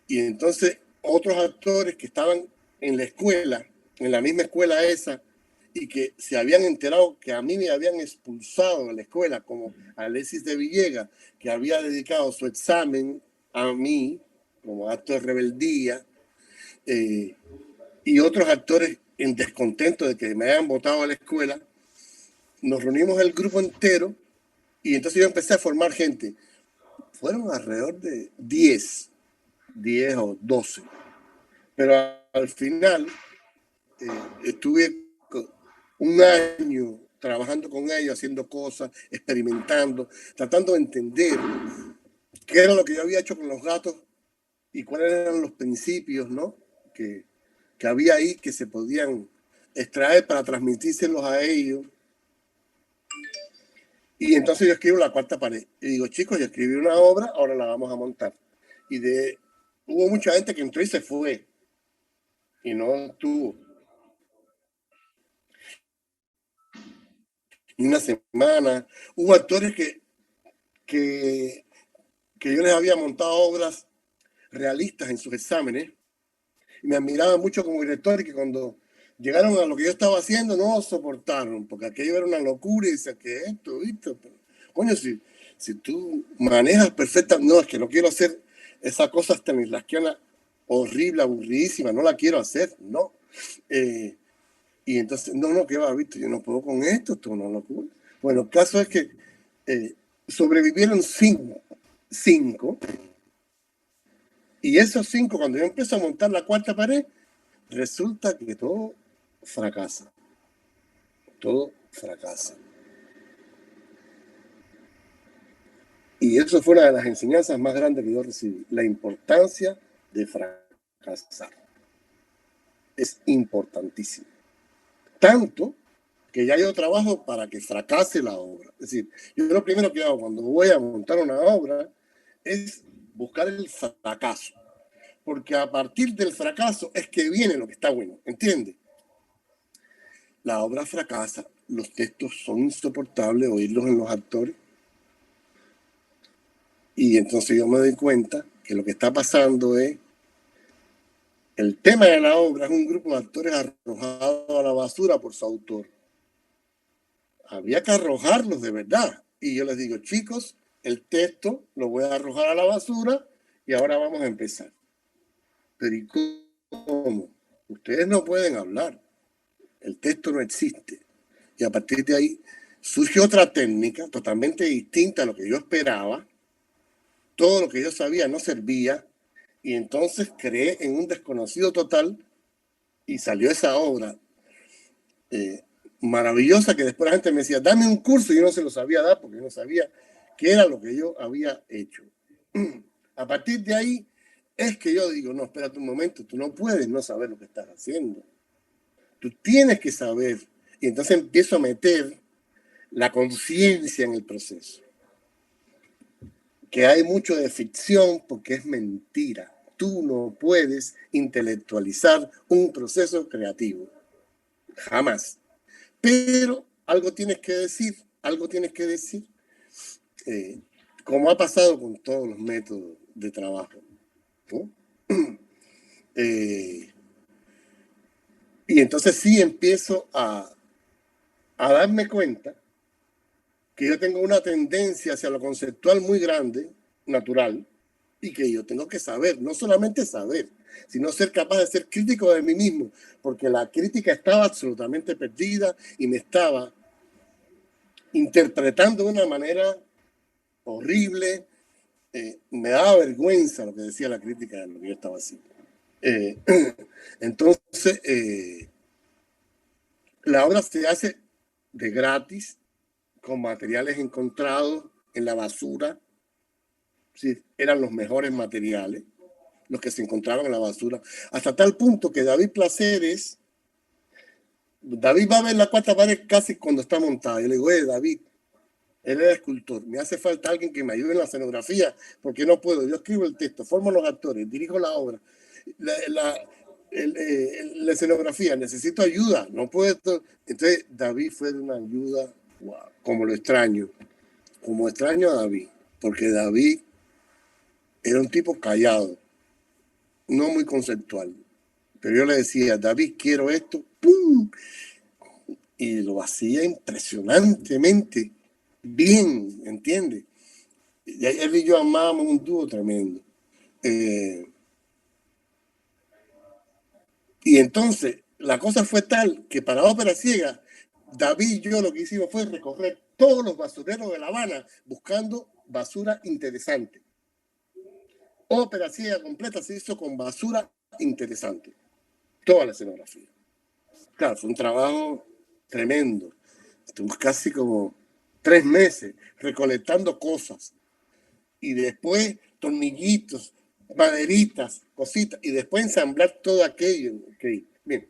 Y entonces otros actores que estaban en la escuela, en la misma escuela esa, y que se habían enterado que a mí me habían expulsado de la escuela, como Alexis de Villegas, que había dedicado su examen a mí, como acto de rebeldía, y otros actores en descontento de que me hayan votado a la escuela, nos reunimos el grupo entero y entonces yo empecé a formar gente. Fueron alrededor de 10 o 12. Pero al final estuve un año trabajando con ellos, haciendo cosas, experimentando, tratando de entender qué era lo que yo había hecho con Los Gatos y cuáles eran los principios, ¿no? que había ahí que se podían extraer para transmitírselos a ellos. Y entonces yo escribo La Cuarta Pared. Y digo, chicos, yo escribí una obra, ahora la vamos a montar. Hubo mucha gente que entró y se fue. Y no estuvo ni una semana. Hubo actores que yo les había montado obras realistas en sus exámenes y me admiraban mucho como director, y que cuando llegaron a lo que yo estaba haciendo no soportaron, porque aquello era una locura y decían que esto, pero, coño, si tú manejas perfecta, no, es que no quiero hacer esa cosa stanislavskiana horrible, aburridísima, no la quiero hacer, no. Y entonces, no, ¿qué va, viste? Yo no puedo con esto es una locura. Bueno, el caso es que sobrevivieron 5, y esos 5, cuando yo empiezo a montar La Cuarta Pared, resulta que todo fracasa. Todo fracasa. Y eso fue una de las enseñanzas más grandes que yo recibí. La importancia de fracasar. Es importantísimo. Tanto que ya yo trabajo para que fracase la obra. Es decir, yo lo primero que hago cuando voy a montar una obra es buscar el fracaso, porque a partir del fracaso es que viene lo que está bueno, ¿entiendes? La obra fracasa, los textos son insoportables oírlos en los actores, y entonces yo me doy cuenta que lo que está pasando es el tema de la obra es un grupo de actores arrojados a la basura por su autor. Había que arrojarlos de verdad. Y yo les digo, chicos, el texto lo voy a arrojar a la basura y ahora vamos a empezar. Pero ¿y cómo? Ustedes no pueden hablar. El texto no existe. Y a partir de ahí surge otra técnica totalmente distinta a lo que yo esperaba. Todo lo que yo sabía no servía. Y entonces creé en un desconocido total y salió esa obra maravillosa que después la gente me decía, dame un curso, y yo no se lo sabía dar porque yo no sabía qué era lo que yo había hecho. A partir de ahí es que yo digo, no, espérate un momento, tú no puedes no saber lo que estás haciendo. Tú tienes que saber. Y entonces empiezo a meter la conciencia en el proceso. Que hay mucho de ficción porque es mentira. Tú no puedes intelectualizar un proceso creativo. Jamás. Pero algo tienes que decir, algo tienes que decir, como ha pasado con todos los métodos de trabajo, ¿no? Y entonces sí empiezo a darme cuenta que yo tengo una tendencia hacia lo conceptual muy grande, natural, y que yo tengo que saber, no solamente saber, sino ser capaz de ser crítico de mí mismo, porque la crítica estaba absolutamente perdida y me estaba interpretando de una manera horrible. Me daba vergüenza lo que decía la crítica de lo que yo estaba haciendo. Entonces, la obra se hace de gratis, con materiales encontrados en la basura. Sí, eran los mejores materiales, los que se encontraban en la basura, hasta tal punto que David Placeres, David va a ver la cuarta pared casi cuando está montada. Yo le digo, David, él era escultor, me hace falta alguien que me ayude en la escenografía, porque no puedo, yo escribo el texto, formo los actores, dirijo la obra, la escenografía, necesito ayuda, no puedo. Entonces David fue de una ayuda, wow, como extraño a David, porque David era un tipo callado, no muy conceptual, pero yo le decía, David, quiero esto, ¡pum! Y lo hacía impresionantemente bien, ¿entiendes? Él y yo amábamos un dúo tremendo. Y entonces la cosa fue tal que para Ópera Ciega, David y yo lo que hicimos fue recorrer todos los basureros de La Habana buscando basura interesante. Ópera Ciega completa se hizo con basura interesante. Toda la escenografía. Claro, fue un trabajo tremendo. Estuvimos casi como 3 meses recolectando cosas. Y después tornillitos, maderitas, cositas. Y después ensamblar todo aquello. Okay. Bien.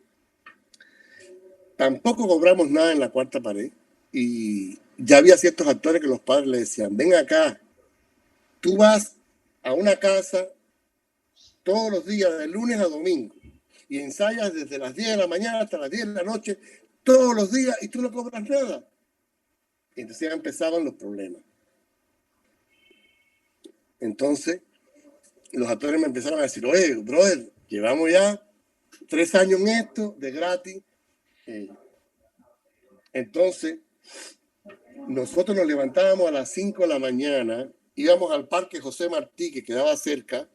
Tampoco cobramos nada en la cuarta pared. Y ya había ciertos actores que los padres le decían, ven acá, tú vas a una casa todos los días, de lunes a domingo, y ensayas desde las 10 de la mañana hasta las 10 de la noche, todos los días, y tú no cobras nada. Y entonces ya empezaban los problemas. Entonces, los actores me empezaron a decir, oye, brother, llevamos ya 3 años en esto, de gratis. Entonces, nosotros nos levantábamos a las 5 de la mañana, íbamos al Parque José Martí, que quedaba cerca.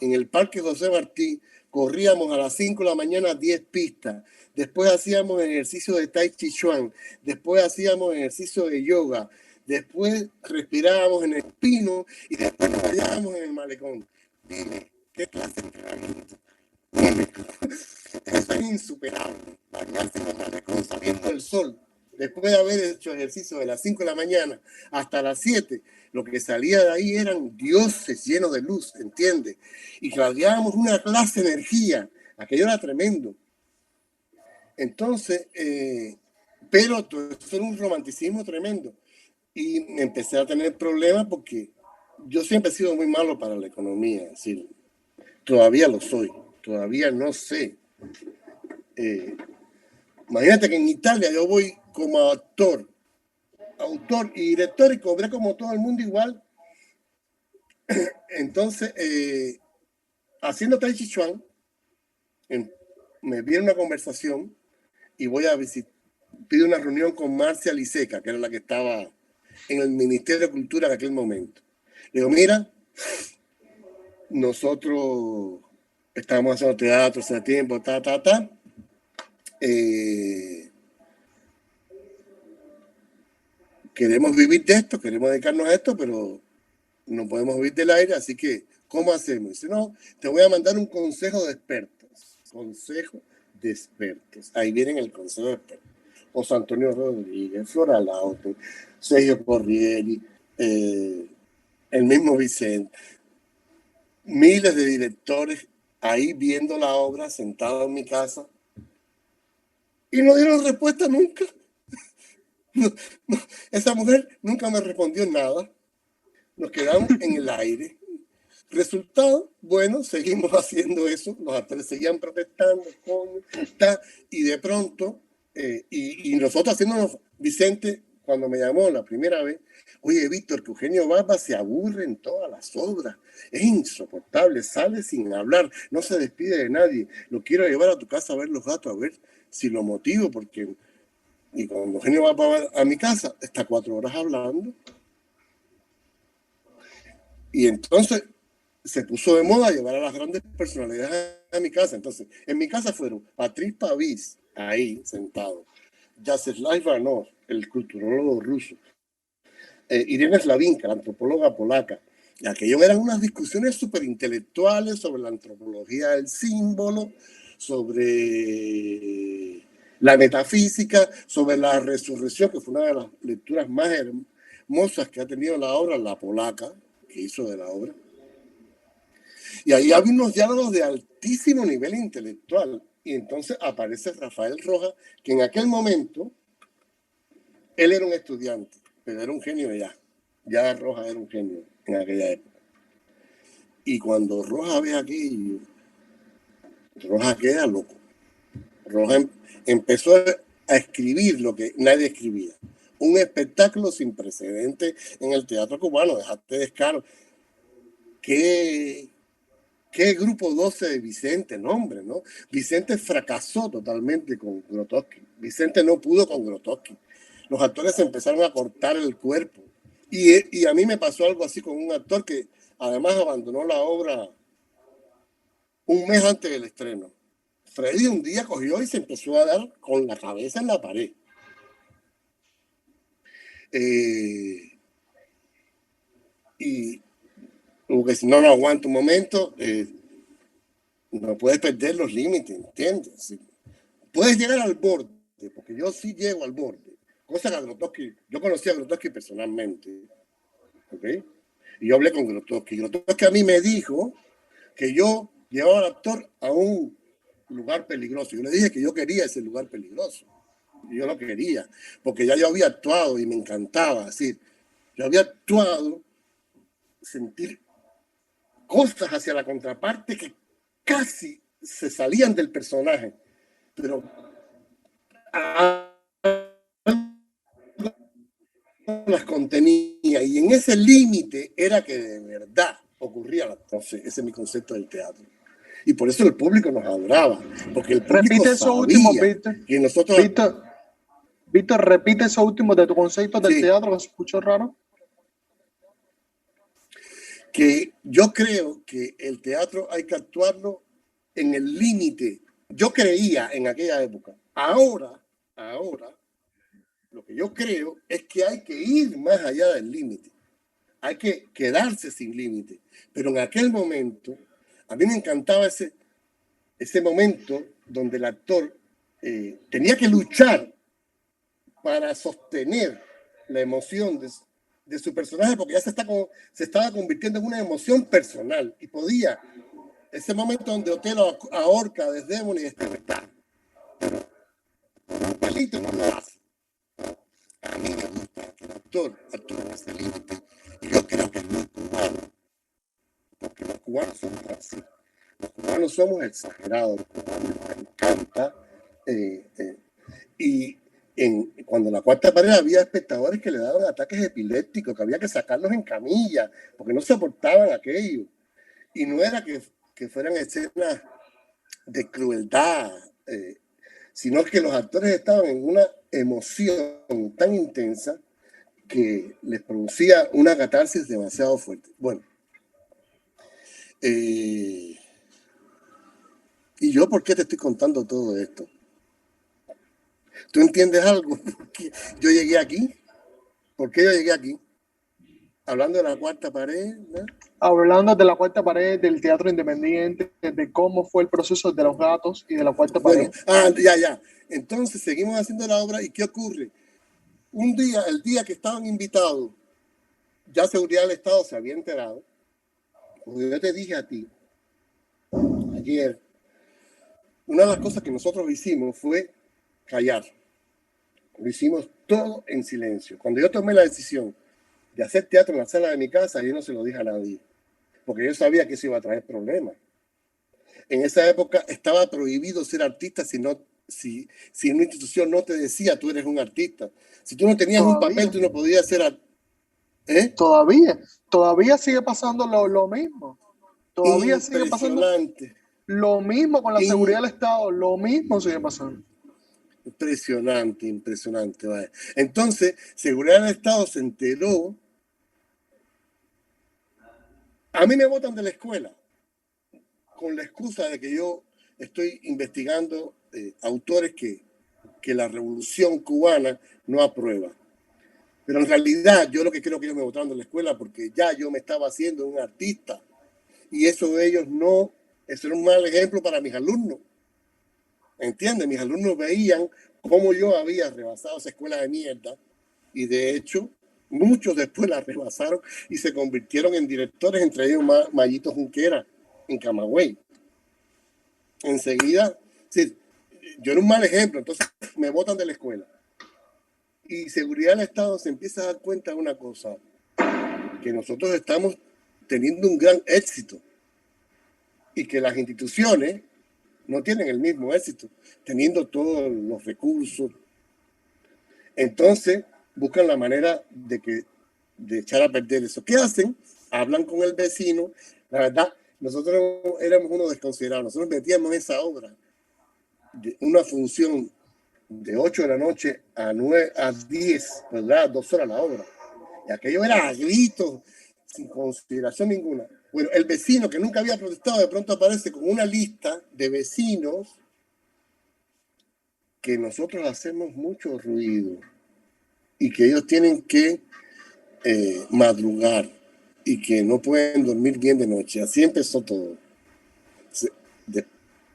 En el Parque José Martí corríamos a las 5 de la mañana 10 pistas. Después hacíamos ejercicio de Tai Chi Chuan. Después hacíamos ejercicio de yoga. Después respirábamos en el pino y después nos hallábamos en el malecón. Dime, ¿qué clase de entrenamiento? Eso es insuperable. Bañarse en el malecón sabiendo el sol. Después de haber hecho ejercicio de las 5 de la mañana hasta las 7, lo que salía de ahí eran dioses llenos de luz, ¿entiendes? Y radiábamos una clase de energía. Aquello era tremendo. Entonces, Pero todo eso era un romanticismo tremendo. Y empecé a tener problemas porque yo siempre he sido muy malo para la economía. Es decir, todavía lo soy. Todavía no sé. Imagínate que en Italia yo voy como autor y director y cobré como todo el mundo igual. Entonces, haciendo Tai Chi Chuan, me viene una conversación y voy a visitar, pido una reunión con Marcia Liseca, que era la que estaba en el Ministerio de Cultura en aquel momento. Le digo, mira, nosotros estábamos haciendo teatro hace tiempo, queremos vivir de esto, queremos dedicarnos a esto, pero no podemos vivir del aire, así que, ¿cómo hacemos? Dice, no, te voy a mandar un consejo de expertos. Consejo de expertos. Ahí vienen el consejo de expertos. José Antonio Rodríguez, Flora Lauto, Sergio Corrieri, el mismo Vicente. Miles de directores ahí viendo la obra, sentados en mi casa, y no dieron respuesta nunca. No, esa mujer nunca me respondió nada. Nos quedamos en el aire. Resultado, bueno, seguimos haciendo eso, los actores seguían protestando, y de pronto, y nosotros haciéndonos, Vicente, cuando me llamó la primera vez, oye, Víctor, que Eugenio Barba se aburre en todas las obras, es insoportable, sale sin hablar, no se despide de nadie, lo quiero llevar a tu casa a ver los gatos, a ver si lo motivo, porque, y cuando Eugenio va a mi casa, está 4 horas hablando, y entonces se puso de moda llevar a las grandes personalidades a mi casa. Entonces, en mi casa fueron Patrice Pavis, ahí sentado, Yaroslav Ivanov, el culturólogo ruso, Irina Slavinka, la antropóloga polaca. Y aquello eran unas discusiones súper intelectuales sobre la antropología del símbolo, sobre la metafísica, sobre la resurrección, que fue una de las lecturas más hermosas que ha tenido la obra, la polaca, que hizo de la obra. Y ahí había unos diálogos de altísimo nivel intelectual. Y entonces aparece Rafael Rojas, que en aquel momento, él era un estudiante, pero era un genio ya. Ya Rojas era un genio en aquella época. Y cuando Rojas ve aquello, Rojas queda loco. Rojas empezó a escribir lo que nadie escribía. Un espectáculo sin precedentes en el teatro cubano, dejate descaro. ¿Qué grupo 12 de Vicente? No, hombre, ¿no? Vicente fracasó totalmente con Grotowski. Vicente no pudo con Grotowski. Los actores empezaron a cortar el cuerpo. Y a mí me pasó algo así con un actor que además abandonó la obra un mes antes del estreno. Freddy un día cogió y se empezó a dar con la cabeza en la pared. Y como que si no aguanta un momento, no puedes perder los límites, ¿entiendes? Sí. Puedes llegar al borde, porque yo sí llego al borde. Cosa que Grotowski, yo conocí a Grotowski personalmente, ¿ok? Y yo hablé con Grotowski. Grotowski a mí me dijo que yo llevaba al actor a un lugar peligroso. Yo le dije que yo quería ese lugar peligroso. Y yo lo quería, porque ya yo había actuado y me encantaba. Así, yo había actuado, sentir cosas hacia la contraparte que casi se salían del personaje, pero las contenía, y en ese límite era que de verdad ocurría la. Entonces, ese es mi concepto del teatro. Y por eso el público nos adoraba, porque el público repite eso sabía último, Víctor. que nosotros... Víctor, repite eso último de tu concepto del teatro, que se escuchó raro. Que yo creo que el teatro hay que actuarlo en el límite. Yo creía en aquella época. Ahora, lo que yo creo es que hay que ir más allá del límite. Hay que quedarse sin límite. Pero en aquel momento, a mí me encantaba ese momento donde el actor tenía que luchar para sostener la emoción de su personaje, porque ya se estaba convirtiendo en una emoción personal, y podía, ese momento donde Otelo ahorca a Desdémona y está, un pelito no lo hace. A mí me gusta que el actor actúe en ese límite. Y yo creo que es muy cubano, porque los cubanos somos así. Los cubanos somos exagerados, los cubanos nos encanta. eh, eh, y cuando en la cuarta pared había espectadores que le daban ataques epilépticos, que había que sacarlos en camilla, porque no soportaban aquello. Y no era que fueran escenas de crueldad, sino que los actores estaban en una emoción tan intensa que les producía una catarsis demasiado fuerte. Bueno, ¿y yo por qué te estoy contando todo esto? ¿Tú entiendes algo? ¿Por qué yo llegué aquí? ¿Por qué yo llegué aquí? Hablando de la cuarta pared, ¿no? Hablando de la cuarta pared, del teatro independiente, de cómo fue el proceso de los gatos y de la cuarta Bueno, pared. ya. Entonces seguimos haciendo la obra y ¿qué ocurre? Un día, el día que estaban invitados, ya Seguridad del Estado se había enterado, porque yo te dije a ti ayer, una de las cosas que nosotros hicimos fue callar. Lo hicimos todo en silencio. Cuando yo tomé la decisión de hacer teatro en la sala de mi casa, yo no se lo dije a nadie, porque yo sabía que eso iba a traer problemas. En esa época estaba prohibido ser artista si una institución no te decía tú eres un artista. Si tú no tenías un papel, Todavía, tú no podías ser artista. todavía sigue pasando lo mismo. Todavía sigue pasando Impresionante. lo mismo con la seguridad del Estado, lo mismo sigue pasando. Impresionante. Vaya. Entonces, Seguridad del Estado se enteró. A mí me botan de la escuela con la excusa de que yo estoy investigando autores que la revolución cubana no aprueba. Pero en realidad yo lo que creo que ellos me botaron de la escuela porque ya yo me estaba haciendo un artista. Y eso eso era un mal ejemplo para mis alumnos. ¿Entiendes? Mis alumnos veían cómo yo había rebasado esa escuela de mierda y de hecho muchos después la rebasaron y se convirtieron en directores, entre ellos Mayito Junquera en Camagüey. Enseguida, sí, yo era un mal ejemplo, entonces me botan de la escuela. Y Seguridad del Estado se empieza a dar cuenta de una cosa, que nosotros estamos teniendo un gran éxito y que las instituciones no tienen el mismo éxito, teniendo todos los recursos. Entonces, buscan la manera de echar a perder eso. ¿Qué hacen? Hablan con el vecino. La verdad, nosotros éramos unos desconsiderados. Nosotros metíamos esa obra de una función de 8 de la noche a 10, ¿verdad? 2 horas la obra. Y aquello era a gritos, sin consideración ninguna. Bueno, el vecino que nunca había protestado de pronto aparece con una lista de vecinos que nosotros hacemos mucho ruido y que ellos tienen que madrugar y que no pueden dormir bien de noche. Así empezó todo.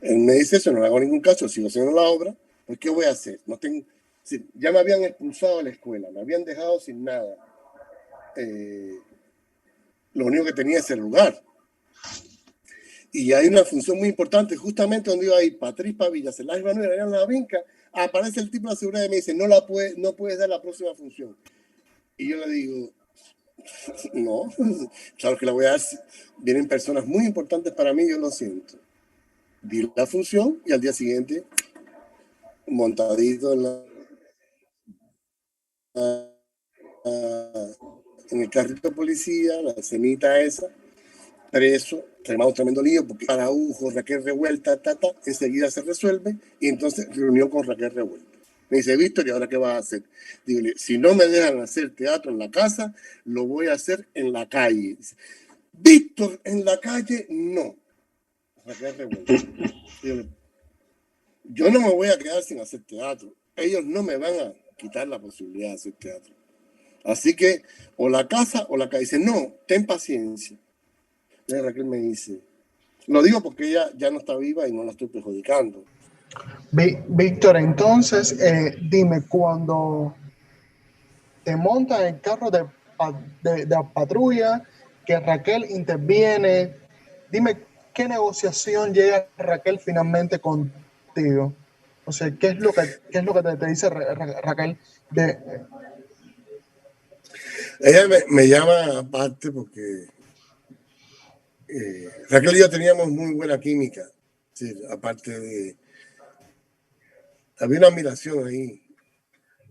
Él me dice eso, no le hago ningún caso, sigo haciendo la obra, pues ¿qué voy a hacer? No tengo, ya me habían expulsado de la escuela, me habían dejado sin nada. Lo único que tenía es el lugar. Y hay una función muy importante, justamente donde iba a ir Patriz Pavilla, Celay Manuel, allá en la vinca, aparece el tipo de la seguridad y me dice, no puedes dar la próxima función. Y yo le digo, no, claro que la voy a dar. Vienen personas muy importantes para mí, yo lo siento. Di la función y al día siguiente, montadito en el carrito de policía, la escenita esa, preso, armado tremendo lío, porque Araujo, Raquel Revuelta, enseguida se resuelve y entonces reunión con Raquel Revuelta. Me dice, Víctor, ¿y ahora qué vas a hacer? Digo, si no me dejan hacer teatro en la casa, lo voy a hacer en la calle. Dice, Víctor, en la calle, no. Raquel Revuelta. Digo, yo no me voy a quedar sin hacer teatro. Ellos no me van a quitar la posibilidad de hacer teatro. Así que o la casa o la calle. Dice, no, ten paciencia. Y Raquel me dice, lo digo porque ella ya no está viva y no la estoy perjudicando. Víctor, entonces, dime, cuando te montan en el carro de patrulla, que Raquel interviene, dime, ¿qué negociación llega Raquel finalmente contigo? O sea, ¿qué es lo que te dice Raquel Ella me llama aparte porque Raquel y yo teníamos muy buena química. Sí, aparte de... Había una admiración ahí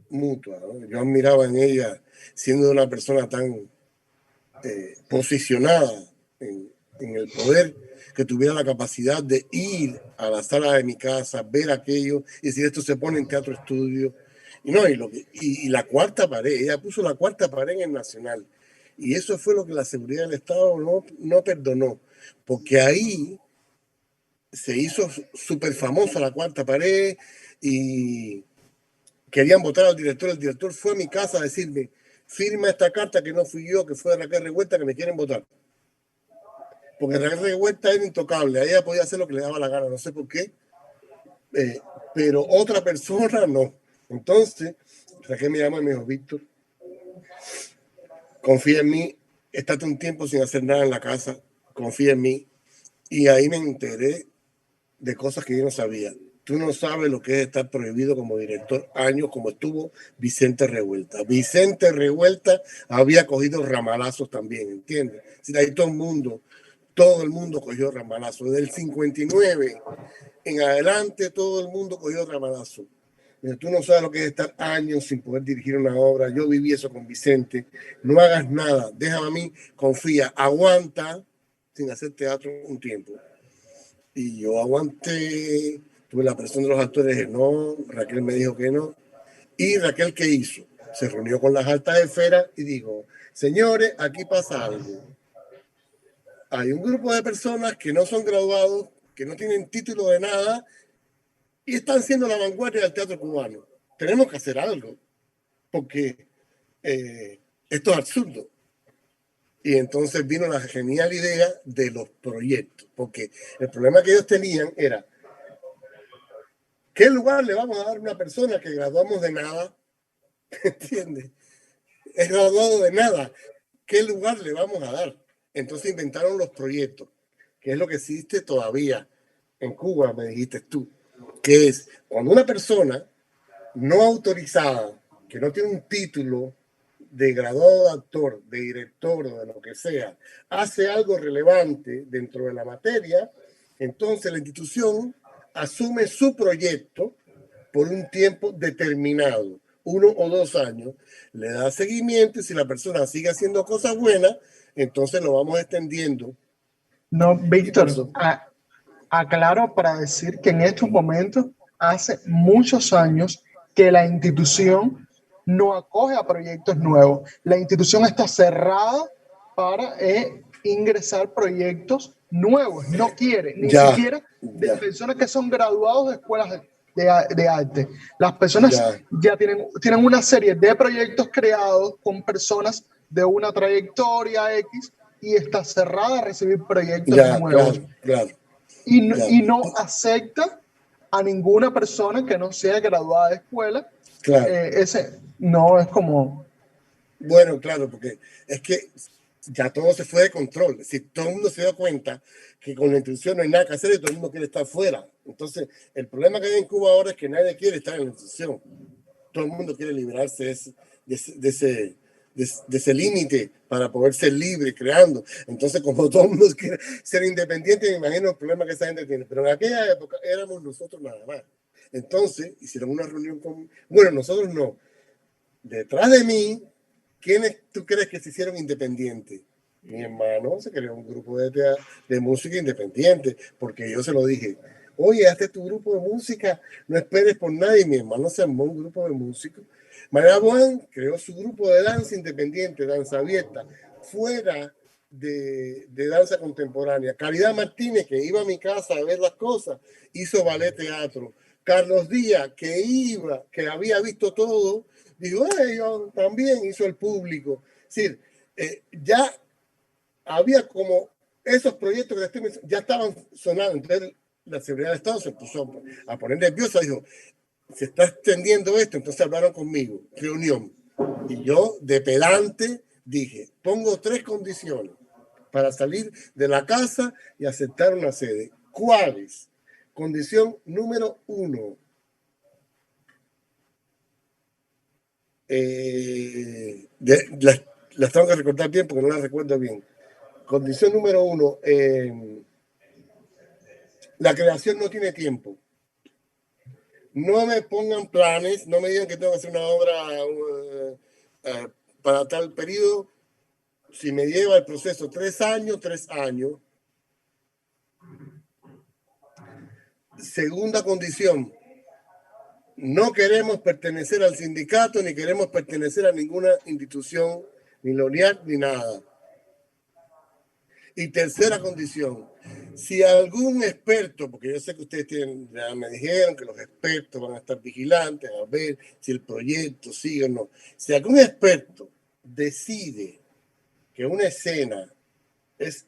mutua, ¿no? Yo admiraba en ella, siendo una persona tan posicionada en el poder, que tuviera la capacidad de ir a la sala de mi casa, ver aquello y decir, esto se pone en teatro estudio. Y no, y la cuarta pared, ella puso la cuarta pared en el Nacional. Y eso fue lo que la seguridad del Estado no perdonó, porque ahí se hizo súper famosa la cuarta pared y querían votar al director. El director fue a mi casa a decirme, firma esta carta que no fui yo, que fue de Raquel Revuelta, que me quieren votar. Porque Raquel Revuelta era intocable, ella podía hacer lo que le daba la gana, no sé por qué, pero otra persona no. Entonces, Raquel me llama y me dijo, Víctor, confía en mí, estate un tiempo sin hacer nada en la casa, confía en mí. Y ahí me enteré de cosas que yo no sabía. Tú no sabes lo que es estar prohibido como director años como estuvo Vicente Revuelta. Vicente Revuelta había cogido ramalazos también, ¿entiendes? Si ahí todo el mundo cogió ramalazos. Del 59 en adelante todo el mundo cogió ramalazo. Tú no sabes lo que es estar años sin poder dirigir una obra. Yo viví eso con Vicente. No hagas nada, déjame a mí, confía, aguanta sin hacer teatro un tiempo. Y yo aguanté, tuve la presión de los actores, dije no, Raquel me dijo que no. Y Raquel, ¿qué hizo? Se reunió con las altas esferas y dijo, señores, aquí pasa algo. Hay un grupo de personas que no son graduados, que no tienen título de nada y están siendo la vanguardia del teatro cubano. Tenemos que hacer algo, porque esto es absurdo. Y entonces vino la genial idea de los proyectos, porque el problema que ellos tenían era, ¿qué lugar le vamos a dar a una persona que graduamos de nada? ¿Entiendes? Es graduado de nada. ¿Qué lugar le vamos a dar? Entonces inventaron los proyectos, que es lo que existe todavía en Cuba, me dijiste tú, que es cuando una persona no autorizada, que no tiene un título de graduado de actor, de director o de lo que sea, hace algo relevante dentro de la materia, entonces la institución asume su proyecto por un tiempo determinado, 1 o 2 años, le da seguimiento y si la persona sigue haciendo cosas buenas, entonces lo vamos extendiendo. No, Y por Víctor, eso, aclaro para decir que en estos momentos, hace muchos años que la institución no acoge a proyectos nuevos. La institución está cerrada para ingresar proyectos nuevos. No quiere, ni ya, siquiera de ya, personas que son graduados de escuelas de arte. Las personas ya, ya tienen una serie de proyectos creados con personas de una trayectoria X y está cerrada a recibir proyectos ya, nuevos claro, claro, ya, y no acepta a ninguna persona que no sea graduada de escuela. claro. Ese no es como... Bueno, claro, porque es que ya todo se fue de control. Si todo el mundo se dio cuenta que con la institución no hay nada que hacer y todo el mundo quiere estar fuera. Entonces, el problema que hay en Cuba ahora es que nadie quiere estar en la institución. Todo el mundo quiere liberarse de ese límite para poder ser libre, creando. Entonces, como todo el mundo quiere ser independiente, me imagino el problema que esa gente tiene. Pero en aquella época éramos nosotros nada más. Entonces, hicieron una reunión con... Bueno, nosotros no. Detrás de mí, ¿quiénes tú crees que se hicieron independientes? Mi hermano se creó un grupo de música independiente, porque yo se lo dije, oye, hazte tu grupo de música, no esperes por nadie. Mi hermano se armó un grupo de músicos. María Juan creó su grupo de danza independiente, danza abierta, fuera de danza contemporánea. Caridad Martínez, que iba a mi casa a ver las cosas, hizo ballet teatro. Carlos Díaz, que había visto todo, digo, yo también hizo el público. Es decir, ya había como esos proyectos que estoy ya estaban sonando. Entonces la seguridad del Estado se puso a poner nerviosa. Dijo, se está extendiendo esto. Entonces hablaron conmigo, reunión. Y yo, de pedante, dije, pongo 3 condiciones para salir de la casa y aceptar una sede. ¿Cuáles? Condición número 1. las tengo que recordar bien porque no las recuerdo bien. Condición número 1, la creación no tiene tiempo. No me pongan planes, no me digan que tengo que hacer una obra para tal periodo. Si me lleva el proceso 3 años, 3 años. Segunda condición, no queremos pertenecer al sindicato, ni queremos pertenecer a ninguna institución, ni LONIAC, ni nada. Y tercera condición, si algún experto, porque yo sé que ustedes ya me dijeron que los expertos van a estar vigilantes a ver si el proyecto sigue o no. Si algún experto decide que una escena es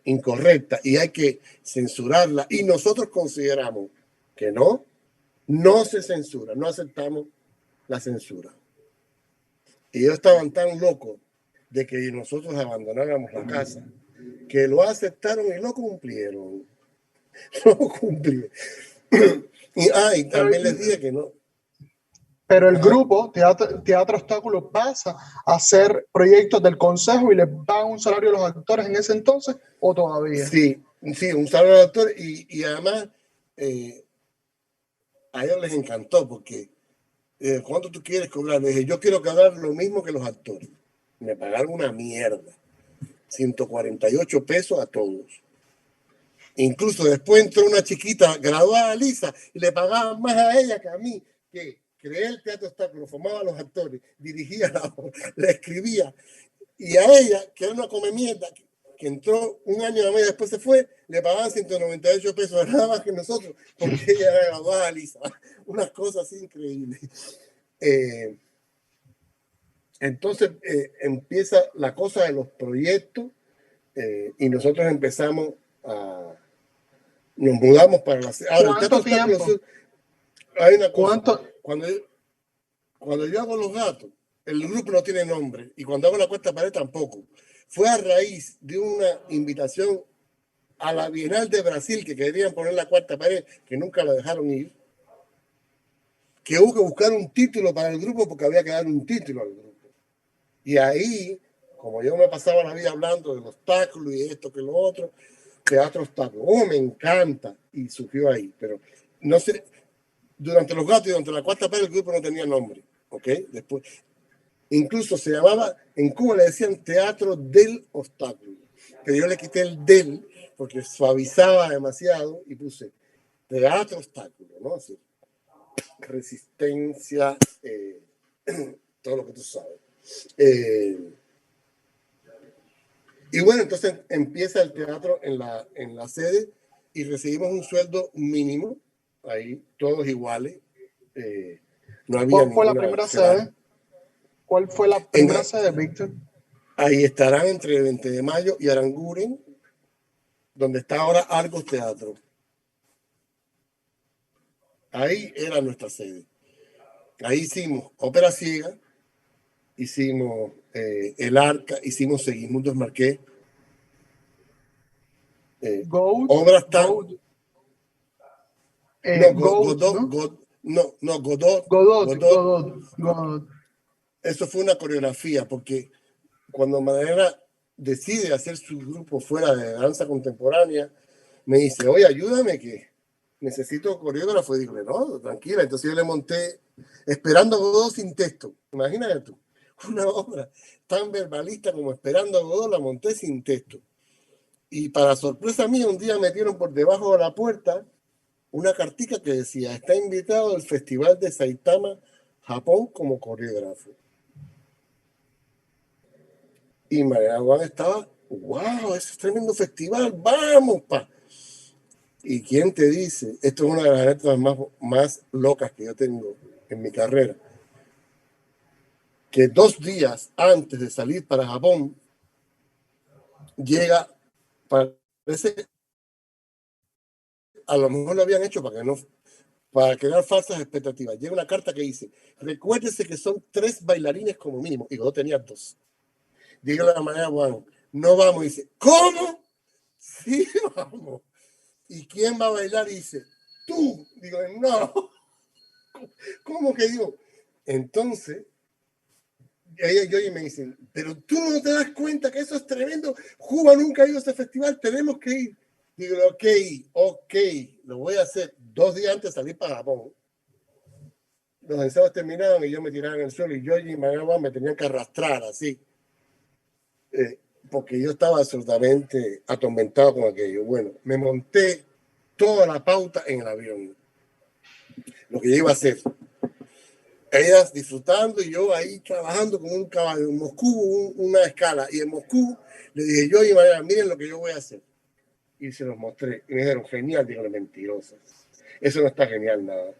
incorrecta y hay que censurarla y nosotros consideramos que no se censura, no aceptamos la censura. Y ellos estaban tan locos de que nosotros abandonáramos la casa que lo aceptaron y lo cumplieron. Lo cumplieron. Y también les dije que no. Pero el grupo Teatro Obstáculo pasa a ser proyectos del consejo y les pagan un salario a los actores en ese entonces, ¿o todavía? Sí, un salario a los actores y además a ellos les encantó porque ¿cuánto tú quieres cobrar? Les dije, yo quiero cobrar lo mismo que los actores. Me pagaron una mierda. 148 pesos a todos. Incluso después entró una chiquita graduada, Lisa, y le pagaban más a ella que a mí, que creé el Teatro Obstáculo, formaba a los actores, dirigía la obra, la escribía. Y a ella, que era una come mierda, que entró un año y medio después se fue, le pagaban 198 pesos, nada más que nosotros, porque ella era graduada, Lisa. Unas cosas así increíbles. Entonces empieza la cosa de los proyectos y nosotros empezamos nos mudamos para la... Ahora, el Teatro tiempo? Hay una cosa. Cuando yo hago Los Gatos, el grupo no tiene nombre y cuando hago La Cuarta Pared tampoco. Fue a raíz de una invitación a la Bienal de Brasil que querían poner La Cuarta Pared, que nunca la dejaron ir, que hubo que buscar un título para el grupo porque había que dar un título al grupo. Y ahí, como yo me pasaba la vida hablando de los obstáculos y esto que lo otro, Teatro Obstáculo. Me encanta. Y surgió ahí. Pero no sé, durante Los Gatos y durante La Cuarta Pared el grupo no tenía nombre. ¿Ok? Después, incluso se llamaba, en Cuba le decían Teatro del Obstáculo. Pero yo le quité el del porque suavizaba demasiado y puse Teatro Obstáculo, ¿no? Así, resistencia, todo lo que tú sabes. Y bueno, entonces empieza el teatro en la sede y recibimos un sueldo mínimo, ahí todos iguales. No había ¿Cuál fue la primera sede? ¿Cuál fue la primera sede, Víctor? Ahí estarán entre 20 de mayo y Aranguren, donde está ahora Argos Teatro. Ahí era nuestra sede. Ahí hicimos Ópera Ciega, hicimos El Arca, hicimos Segismundo Marqués. Obras tan... Godot. Eso fue una coreografía, porque cuando Madalena decide hacer su grupo fuera de danza contemporánea, me dice, oye, ayúdame que necesito coreógrafo. Y digo, no, tranquila. Entonces yo le monté Esperando a Godot sin texto. Imagínate tú, una obra tan verbalista como Esperando a Godot la monté sin texto. Y para sorpresa mía, un día metieron por debajo de la puerta una cartica que decía, está invitado al Festival de Saitama, Japón, como coreógrafo. Y María Juan estaba, wow, ese es tremendo festival, vamos, pa. ¿Y quién te dice? Esto es una de las anécdotas más locas que yo tengo en mi carrera. Que 2 días antes de salir para Japón, llega, parece, a lo mejor lo habían hecho para crear falsas expectativas. Llega una carta que dice, recuérdese que son 3 bailarines como mínimo, y yo tenía 2. Dígale a María Juan, no vamos, y dice, ¿cómo? Sí, vamos. ¿Y quién va a bailar? Y dice, tú. Digo, no. ¿Cómo que digo? Entonces, ella y yo me dicen, pero tú no te das cuenta que eso es tremendo. Cuba nunca ha ido a ese festival, tenemos que ir. Digo, ok, lo voy a hacer. 2 días antes de salir para Japón. Los ensayos terminaban y yo me tiraba en el suelo y yo y Managua me tenían que arrastrar así. Porque yo estaba absolutamente atormentado con aquello. Bueno, me monté toda la pauta en el avión. Lo que yo iba a hacer. Ellas disfrutando y yo ahí trabajando como un caballo. En Moscú una escala y en Moscú le dije yo y María, miren lo que yo voy a hacer. Y se los mostré. Y me dijeron, genial, digo, mentirosas. Eso no está genial nada.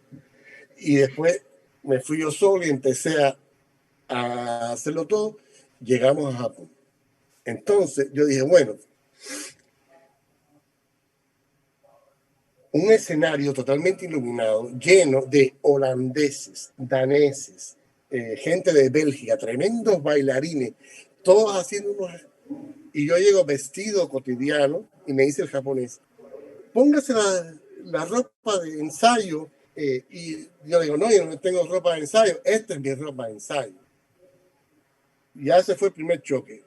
Y después me fui yo solo y empecé a hacerlo todo. Llegamos a Japón. Entonces yo dije, bueno, un escenario totalmente iluminado, lleno de holandeses, daneses, gente de Bélgica, tremendos bailarines, todos haciendo unos... Y yo llego vestido cotidiano y me dice el japonés, póngase la ropa de ensayo. Y yo digo, no, yo no tengo ropa de ensayo, esta es mi ropa de ensayo. Y ya ese fue el primer choque.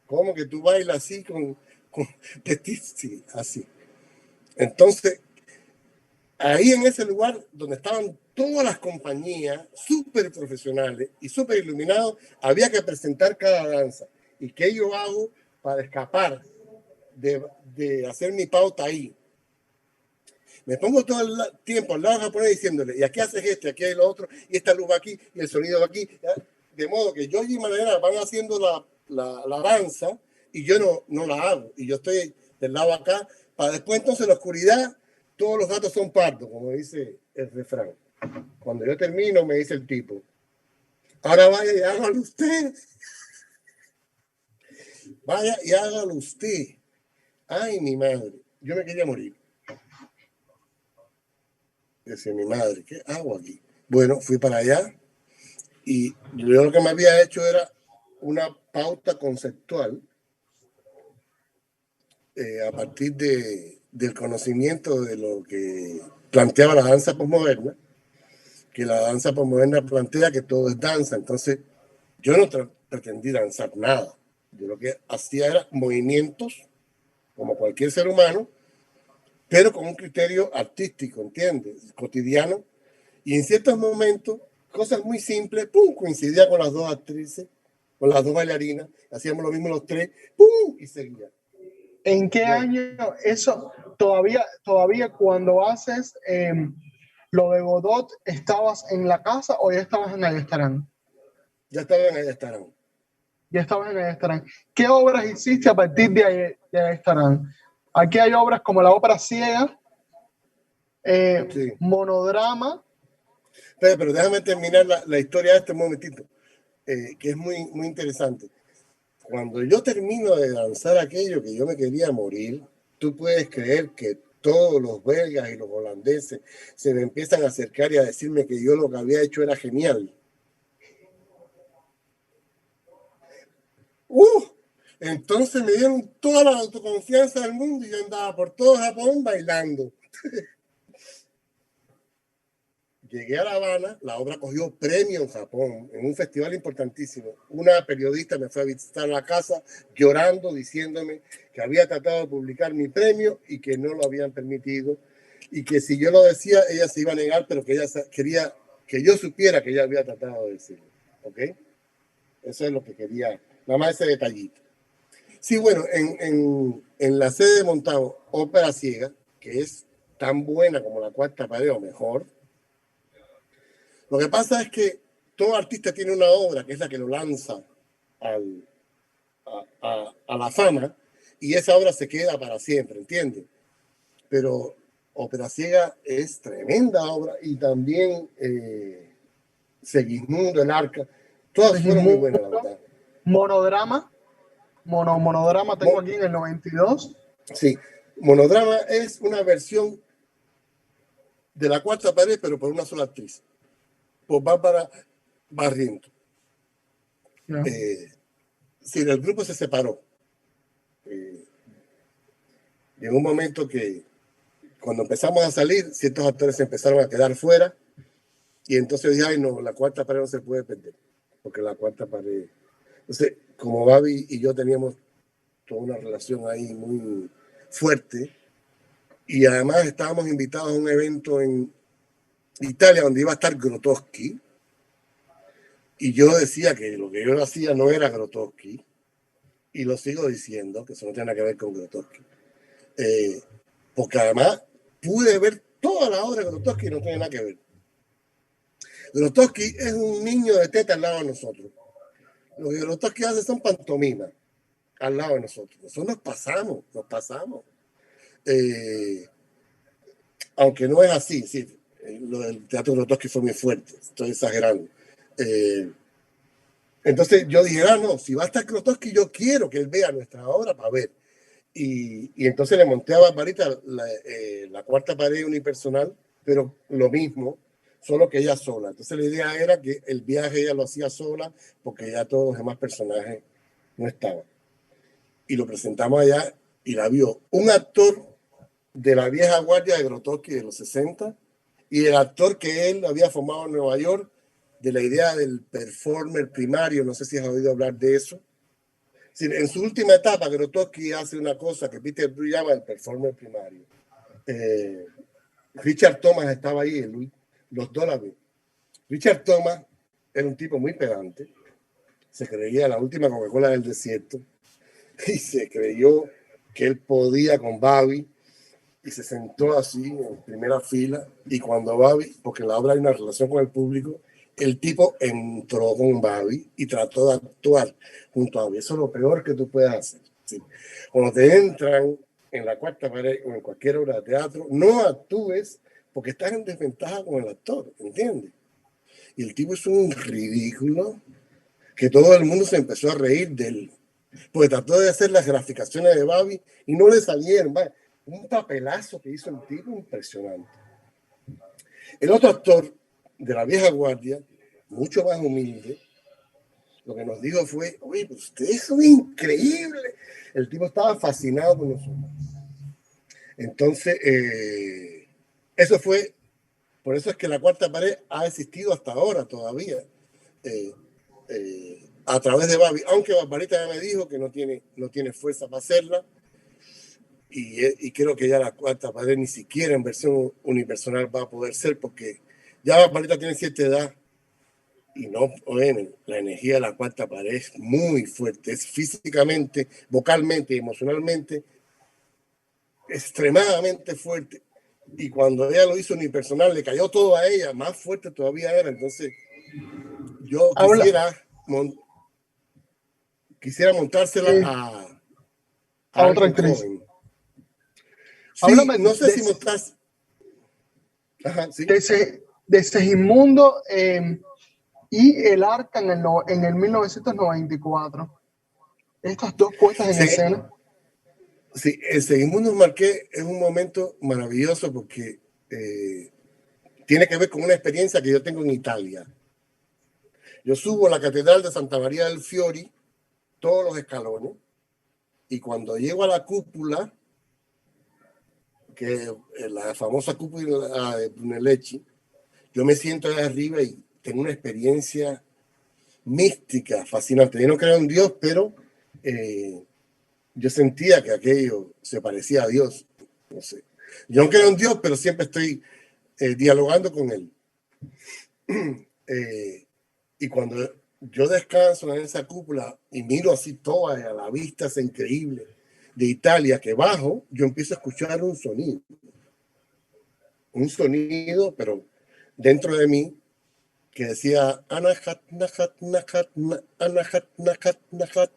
¿Cómo que tú bailas así con sí, así? Entonces, ahí en ese lugar donde estaban todas las compañías súper profesionales y súper iluminados, había que presentar cada danza. ¿Y qué yo hago para escapar de hacer mi pauta ahí? Me pongo todo el tiempo al lado japonés diciéndole, y aquí haces esto, aquí hay lo otro, y esta luz va aquí, y el sonido va aquí. De modo que yo y Madera van haciendo la danza, y yo no la hago. Y yo estoy del lado acá, para después entonces en la oscuridad, todos los gatos son pardos, como dice el refrán. Cuando yo termino, me dice el tipo, ahora vaya y hágalo usted. Vaya y hágalo usted. Ay, mi madre, yo me quería morir. Decía mi madre, ¿qué hago aquí? Bueno, fui para allá y yo lo que me había hecho era una pauta conceptual a partir del conocimiento de lo que planteaba la danza posmoderna, que la danza posmoderna plantea que todo es danza. Entonces, yo no pretendí danzar nada. Yo lo que hacía era movimientos, como cualquier ser humano, pero con un criterio artístico, ¿entiendes? Cotidiano. Y en ciertos momentos, cosas muy simples, ¡pum!, coincidía con las 2 actrices, con las 2 bailarinas, hacíamos lo mismo los 3, ¡pum!, y seguía. ¿En qué año eso? Todavía cuando haces lo de Godot, ¿estabas en la casa o ya estabas en el Estarán? Ya estaba en el Estarán. Ya estabas en el Estarán. ¿Qué obras hiciste a partir de Estarán? Aquí hay obras como la ópera ciega, Sí. monodrama. Pero déjame terminar la historia de este momentito, que es muy, muy interesante. Cuando yo termino de danzar aquello que yo me quería morir, tú puedes creer que todos los belgas y los holandeses se me empiezan a acercar y a decirme que yo lo que había hecho era genial. Entonces me dieron toda la autoconfianza del mundo y yo andaba por todo Japón bailando. Llegué a La Habana, la obra cogió premio en Japón, en un festival importantísimo. Una periodista me fue a visitar la casa llorando, diciéndome que había tratado de publicar mi premio y que no lo habían permitido. Y que si yo lo decía, ella se iba a negar, pero que ella quería que yo supiera que ella había tratado de decirlo. ¿Ok? Eso es lo que quería, nada más ese detallito. Sí, bueno, en la sede de Montado, Ópera Ciega, que es tan buena como La Cuarta Pared o mejor. Lo que pasa es que todo artista tiene una obra que es la que lo lanza a la fama y esa obra se queda para siempre, ¿entiendes? Pero Ópera Ciega es tremenda obra y también Segismundo, El Arca, todas fueron muy buenas, la verdad. Monodrama. Monodrama tengo aquí en el 92. Sí, Monodrama es una versión de La Cuarta Pared, pero por una sola actriz, por Bárbara Barrientos. Sí, el grupo se separó. Llegó un momento que cuando empezamos a salir, ciertos actores se empezaron a quedar fuera y entonces dije, ay no, La Cuarta Pared no se puede perder. porque la cuarta pared. Entonces, como Babi y yo teníamos toda una relación ahí muy fuerte, y además estábamos invitados a un evento en Italia donde iba a estar Grotowski, y yo decía que lo que yo hacía no era Grotowski, y lo sigo diciendo, que eso no tiene nada que ver con Grotowski. Porque además pude ver toda la obra de Grotowski y no tiene nada que ver. Grotowski es un niño de teta al lado de nosotros. Lo que Grotowski hace son pantomimas al lado de nosotros. Nosotros nos pasamos. Aunque no es así, sí, lo del teatro Grotowski fue muy fuerte, estoy exagerando. Entonces yo dije, no, si va a estar Grotowski, yo quiero que él vea nuestra obra para ver. Y entonces le monté a Barbarita la cuarta pared unipersonal, pero lo mismo, solo que ella sola. Entonces la idea era que el viaje ella lo hacía sola, porque ya todos los demás personajes no estaban. Y lo presentamos allá y la vio un actor de la vieja guardia de Grotowski de los 60 y el actor que él había formado en Nueva York, de la idea del performer primario, no sé si has oído hablar de eso. En su última etapa, Grotowski hace una cosa que Peter Brook llama el performer primario. Richard Thomas estaba ahí, los dólares. Richard Thomas era un tipo muy pedante, se creía la última Coca-Cola del desierto y se creyó que él podía con Babi y se sentó así en primera fila y cuando Babi, porque en la obra hay una relación con el público, el tipo entró con Babi y trató de actuar junto a Babi. Eso es lo peor que tú puedes hacer. ¿Sí? Cuando te entran en la cuarta pared o en cualquier obra de teatro, no actúes porque estás en desventaja con el actor, ¿entiendes? Y el tipo es un ridículo que todo el mundo se empezó a reír de él. Porque trató de hacer las graficaciones de Babi y no le salieron. ¿Vale? Un papelazo que hizo el tipo impresionante. El otro actor de la vieja guardia, mucho más humilde, lo que nos dijo fue, oye, pues ustedes son increíbles. El tipo estaba fascinado con nosotros. Entonces, eso fue, por eso es que la cuarta pared ha existido hasta ahora todavía, a través de Babi, aunque Barbarita ya me dijo que no tiene fuerza para hacerla, y creo que ya la cuarta pared ni siquiera en versión unipersonal va a poder ser, porque ya Barbarita tiene cierta edad y no, bueno, la energía de la cuarta pared es muy fuerte, es físicamente, vocalmente y emocionalmente extremadamente fuerte. Y cuando ella lo hizo unipersonal, le cayó todo a ella, más fuerte todavía era. Entonces, yo quisiera montársela a otra alguien actriz. joven. Sí, Háblame no sé si montas. Ajá, sí. de Segismundo y El Arca en el 1994. Estas dos puestas en escena. Sí, el Segismundo Marqués es un momento maravilloso porque tiene que ver con una experiencia que yo tengo en Italia. Yo subo a la Catedral de Santa María del Fiori, todos los escalones, y cuando llego a la cúpula, que es la famosa cúpula de Brunelleschi, yo me siento ahí arriba y tengo una experiencia mística, fascinante. Yo no creo en Dios, pero yo sentía que aquello se parecía a Dios. No sé. Yo no creo en Dios, pero siempre estoy dialogando con Él. Y cuando yo descanso en esa cúpula y miro así toda a la vista, es increíble, de Italia, que bajo, yo empiezo a escuchar un pero dentro de mí, que decía Anahat, Nahat, Nahat, Anahat, Nahat, Nahat,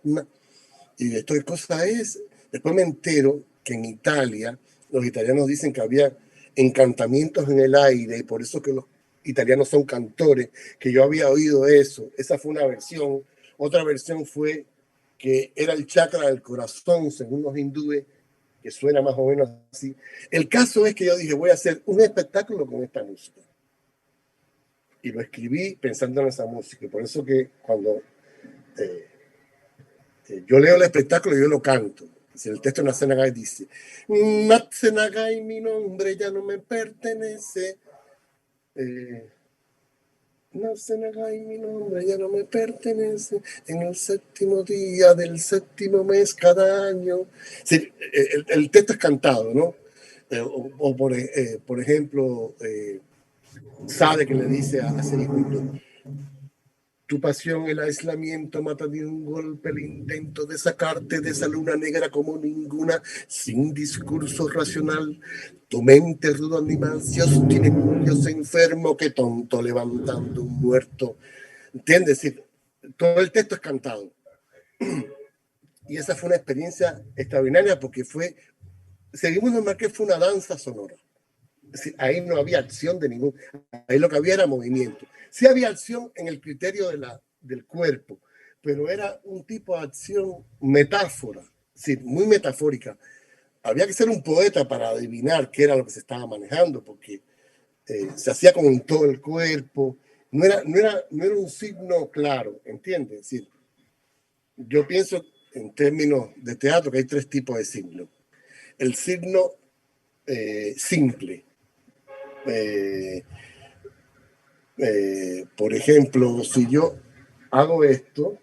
y esto qué cosa es. Después me entero que en Italia los italianos dicen que había encantamientos en el aire y por eso que los italianos son cantores, que yo había oído eso. Esa fue una versión. Otra versión fue que era el chakra del corazón, según los hindúes, que suena más o menos así. El caso es que yo dije, voy a hacer un espectáculo con esta música. Y lo escribí pensando en esa música. Por eso que cuando yo leo el espectáculo y yo lo canto. El texto de Natsenagai dice, Natsenagai, mi nombre ya no me pertenece. No se me cae mi nombre, ya no me pertenece. En el séptimo día del séptimo mes cada año. Sí, el texto es cantado, ¿no? Por ejemplo, Sade que le dice a Segismundo: tu pasión, el aislamiento mata de un golpe el intento de sacarte de esa luna negra como ninguna, sin discurso racional. Tu mente rudo animal se obstina en un dios enfermo, que tonto levantando un muerto. ¿Entiendes? Es decir, todo el texto es cantado. Y esa fue una experiencia extraordinaria porque Segismundo Márquez fue una danza sonora. Es decir, ahí no había acción de ningún, ahí lo que había era movimiento. Sí había acción en el criterio del cuerpo, pero era un tipo de acción metáfora, sí, muy metafórica. Había que ser un poeta para adivinar qué era lo que se estaba manejando, porque se hacía con todo el cuerpo, no era un signo claro, ¿entiendes? Es decir, yo pienso en términos de teatro que hay tres tipos de signos. El signo simple, eh, por ejemplo, si yo hago esto,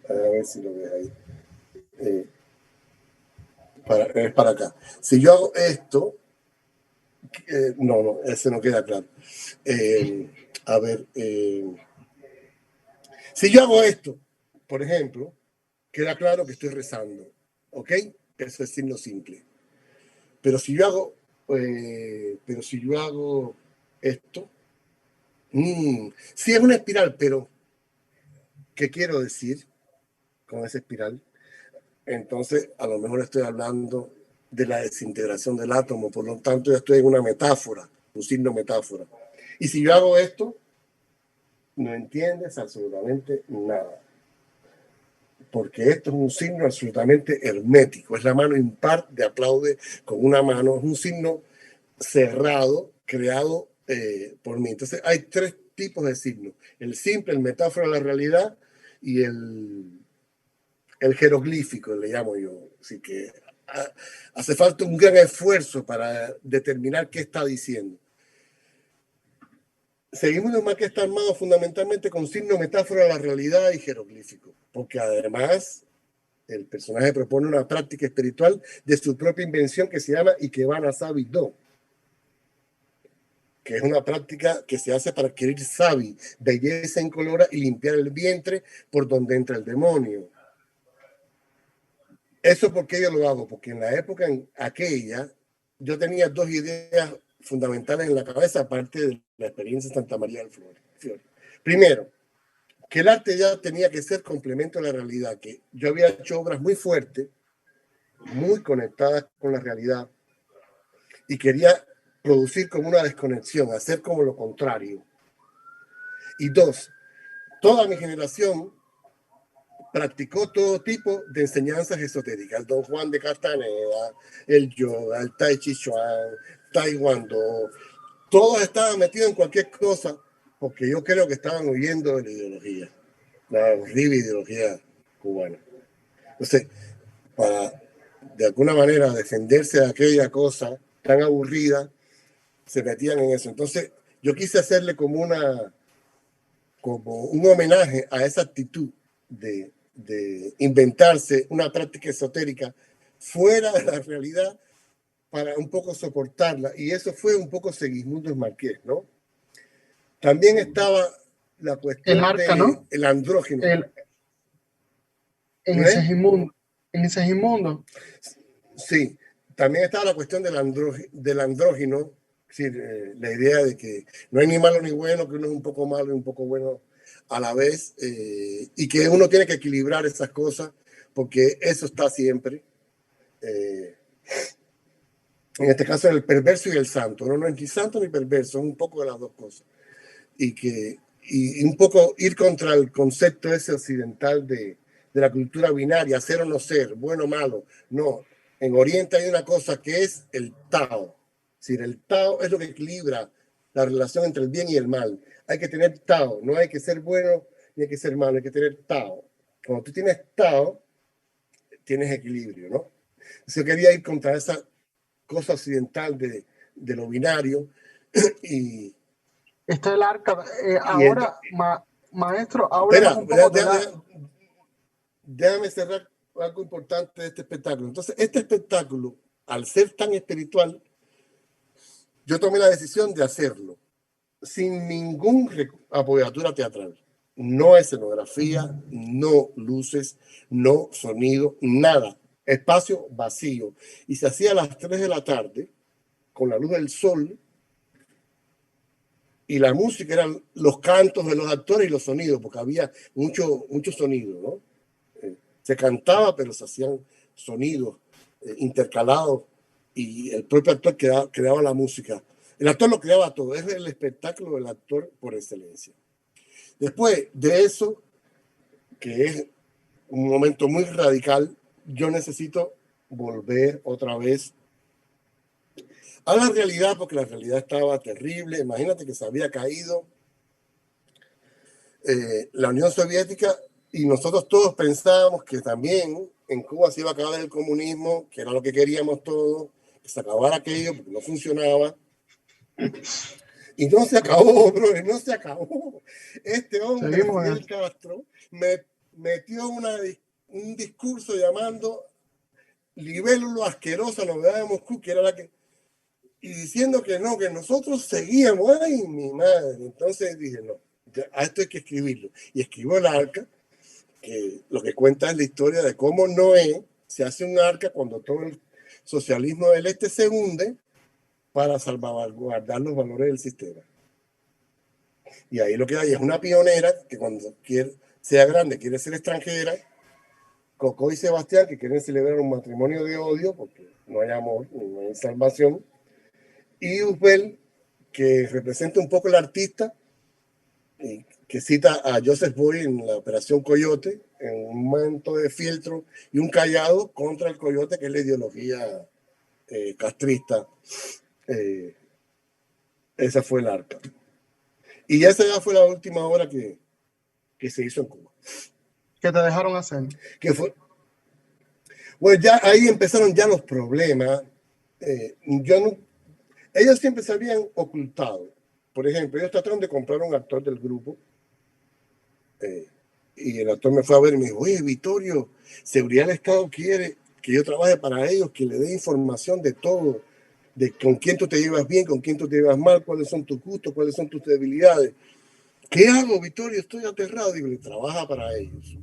a ver si lo ves ahí, es para acá. Si yo hago esto, no, ese no queda claro. A ver, si yo hago esto, por ejemplo, queda claro que estoy rezando, ¿ok? Eso es signo simple. Pero si yo hago esto, sí es una espiral, pero ¿qué quiero decir con esa espiral? Entonces, a lo mejor estoy hablando de la desintegración del átomo, por lo tanto, yo estoy en una metáfora, un signo metáfora. Y si yo hago esto, no entiendes absolutamente nada, porque esto es un signo absolutamente hermético, es la mano impar de aplaude con una mano, es un signo cerrado, creado por mí. Entonces, hay tres tipos de signos: el simple, el metáfora de la realidad, y el jeroglífico, le llamo yo. Así que hace falta un gran esfuerzo para determinar qué está diciendo. Seguimos nomás que está armado fundamentalmente con signo, metáfora de la realidad y jeroglífico, porque además el personaje propone una práctica espiritual de su propia invención que se llama Ikebana Sabi-Do, que es una práctica que se hace para adquirir sabi, belleza incolora, y limpiar el vientre por donde entra el demonio. ¿Eso por qué yo lo hago? Porque en la época aquella yo tenía dos ideas fundamentales en la cabeza, aparte de la experiencia de Santa María del Fiore. Primero, que el arte ya tenía que ser complemento de la realidad, que yo había hecho obras muy fuertes, muy conectadas con la realidad, y quería producir como una desconexión, hacer como lo contrario. Y dos, toda mi generación practicó todo tipo de enseñanzas esotéricas: el Don Juan de Castaneda, el yoga, el Tai Chi Chuan, Taekwondo. Todos estaban metidos en cualquier cosa porque yo creo que estaban huyendo de la ideología, la horrible ideología cubana. Entonces, para de alguna manera defenderse de aquella cosa tan aburrida, se metían en eso. Entonces, yo quise hacerle como un homenaje a esa actitud de inventarse una práctica esotérica fuera de la realidad para un poco soportarla. Y eso fue un poco Segismundo Márquez, ¿no? También estaba la El cuestión arca, ¿no? del andrógino. El, en ese ¿Eh? inmundo. En ese inmundo. Sí, también estaba la cuestión del andrógino, es decir, la idea de que no hay ni malo ni bueno, que uno es un poco malo y un poco bueno a la vez, y que uno tiene que equilibrar esas cosas, porque eso está siempre. En este caso, el perverso y el santo. No es ni santo ni perverso, es un poco de las dos cosas. Y un poco ir contra el concepto ese occidental de la cultura binaria, ser o no ser, bueno o malo. No, en Oriente hay una cosa que es el Tao. Es decir, el Tao es lo que equilibra la relación entre el bien y el mal. Hay que tener Tao, no hay que ser bueno ni hay que ser malo, hay que tener Tao. Cuando tú tienes Tao, tienes equilibrio, ¿no? Entonces yo quería ir contra esa cosa occidental de lo binario y, Está el arca. Y el, Ahora, maestro, háblenos espera, un poco de la... déjame cerrar algo importante de este espectáculo. Entonces, este espectáculo, al ser tan espiritual, yo tomé la decisión de hacerlo sin ningún apoyatura teatral. No escenografía, no luces, no sonido, nada. Espacio vacío. Y se hacía a las 3 de la tarde, con la luz del sol, y la música eran los cantos de los actores y los sonidos, porque había mucho sonido, ¿no? Se cantaba, pero se hacían sonidos intercalados y el propio actor creaba la música. El actor lo creaba todo, es el espectáculo del actor por excelencia. Después de eso, que es un momento muy radical, yo necesito volver otra vez a la realidad, porque la realidad estaba terrible. Imagínate que se había caído la Unión Soviética y nosotros todos pensábamos que también en Cuba se iba a acabar el comunismo, que era lo que queríamos todos, que se acabara aquello porque no funcionaba. Y no se acabó, brother, no se acabó. Este hombre, Fidel Castro, metió un discurso llamando libélulo asquerosa la novedad de Moscú, que era la que... Y diciendo que no, que nosotros seguíamos. Ay, mi madre. Entonces dije, no, a esto hay que escribirlo. Y escribo el arca, que lo que cuenta es la historia de cómo Noé se hace un arca cuando todo el socialismo del este se hunde para salvaguardar los valores del sistema. Y ahí lo que hay es una pionera que cuando sea grande quiere ser extranjera, Coco y Sebastián, que quieren celebrar un matrimonio de odio porque no hay amor, no hay salvación, y Usbel, que representa un poco el artista, que cita a Joseph Boy en la Operación Coyote, en un manto de fieltro y un callado contra el coyote, que es la ideología castrista. Esa fue el arca. Y esa ya fue la última obra que se hizo en Cuba. ¿Qué te dejaron hacer? Que fue, bueno, ya ahí empezaron ya los problemas. Ellos siempre se habían ocultado. Por ejemplo, ellos trataron de comprar un actor del grupo. Y el actor me fue a ver y me dijo, oye, Vittorio, Seguridad del Estado quiere que yo trabaje para ellos, que le dé información de todo, de con quién tú te llevas bien, con quién tú te llevas mal, cuáles son tus gustos, cuáles son tus debilidades. ¿Qué hago, Vittorio? Estoy aterrado. Digo, le trabaja para ellos.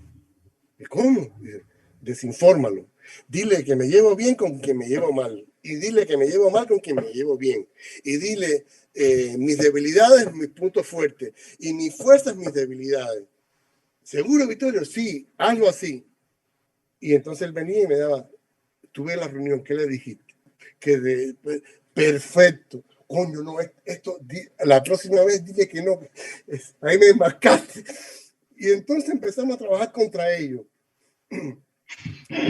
¿Y cómo? Dice, desinfórmalo. Dile que me llevo bien con quien me llevo mal. Y dile que me llevo mal con quien me llevo bien. Y dile mis debilidades, mis puntos fuertes. Y mis fuerzas, mis debilidades. ¿Seguro, Vittorio? Sí, hazlo así. Y entonces él venía y me daba, tuve la reunión, ¿qué le dijiste? Perfecto. Coño, no, esto, la próxima vez dile que no. Ahí me marcaste. Y entonces empezamos a trabajar contra ellos.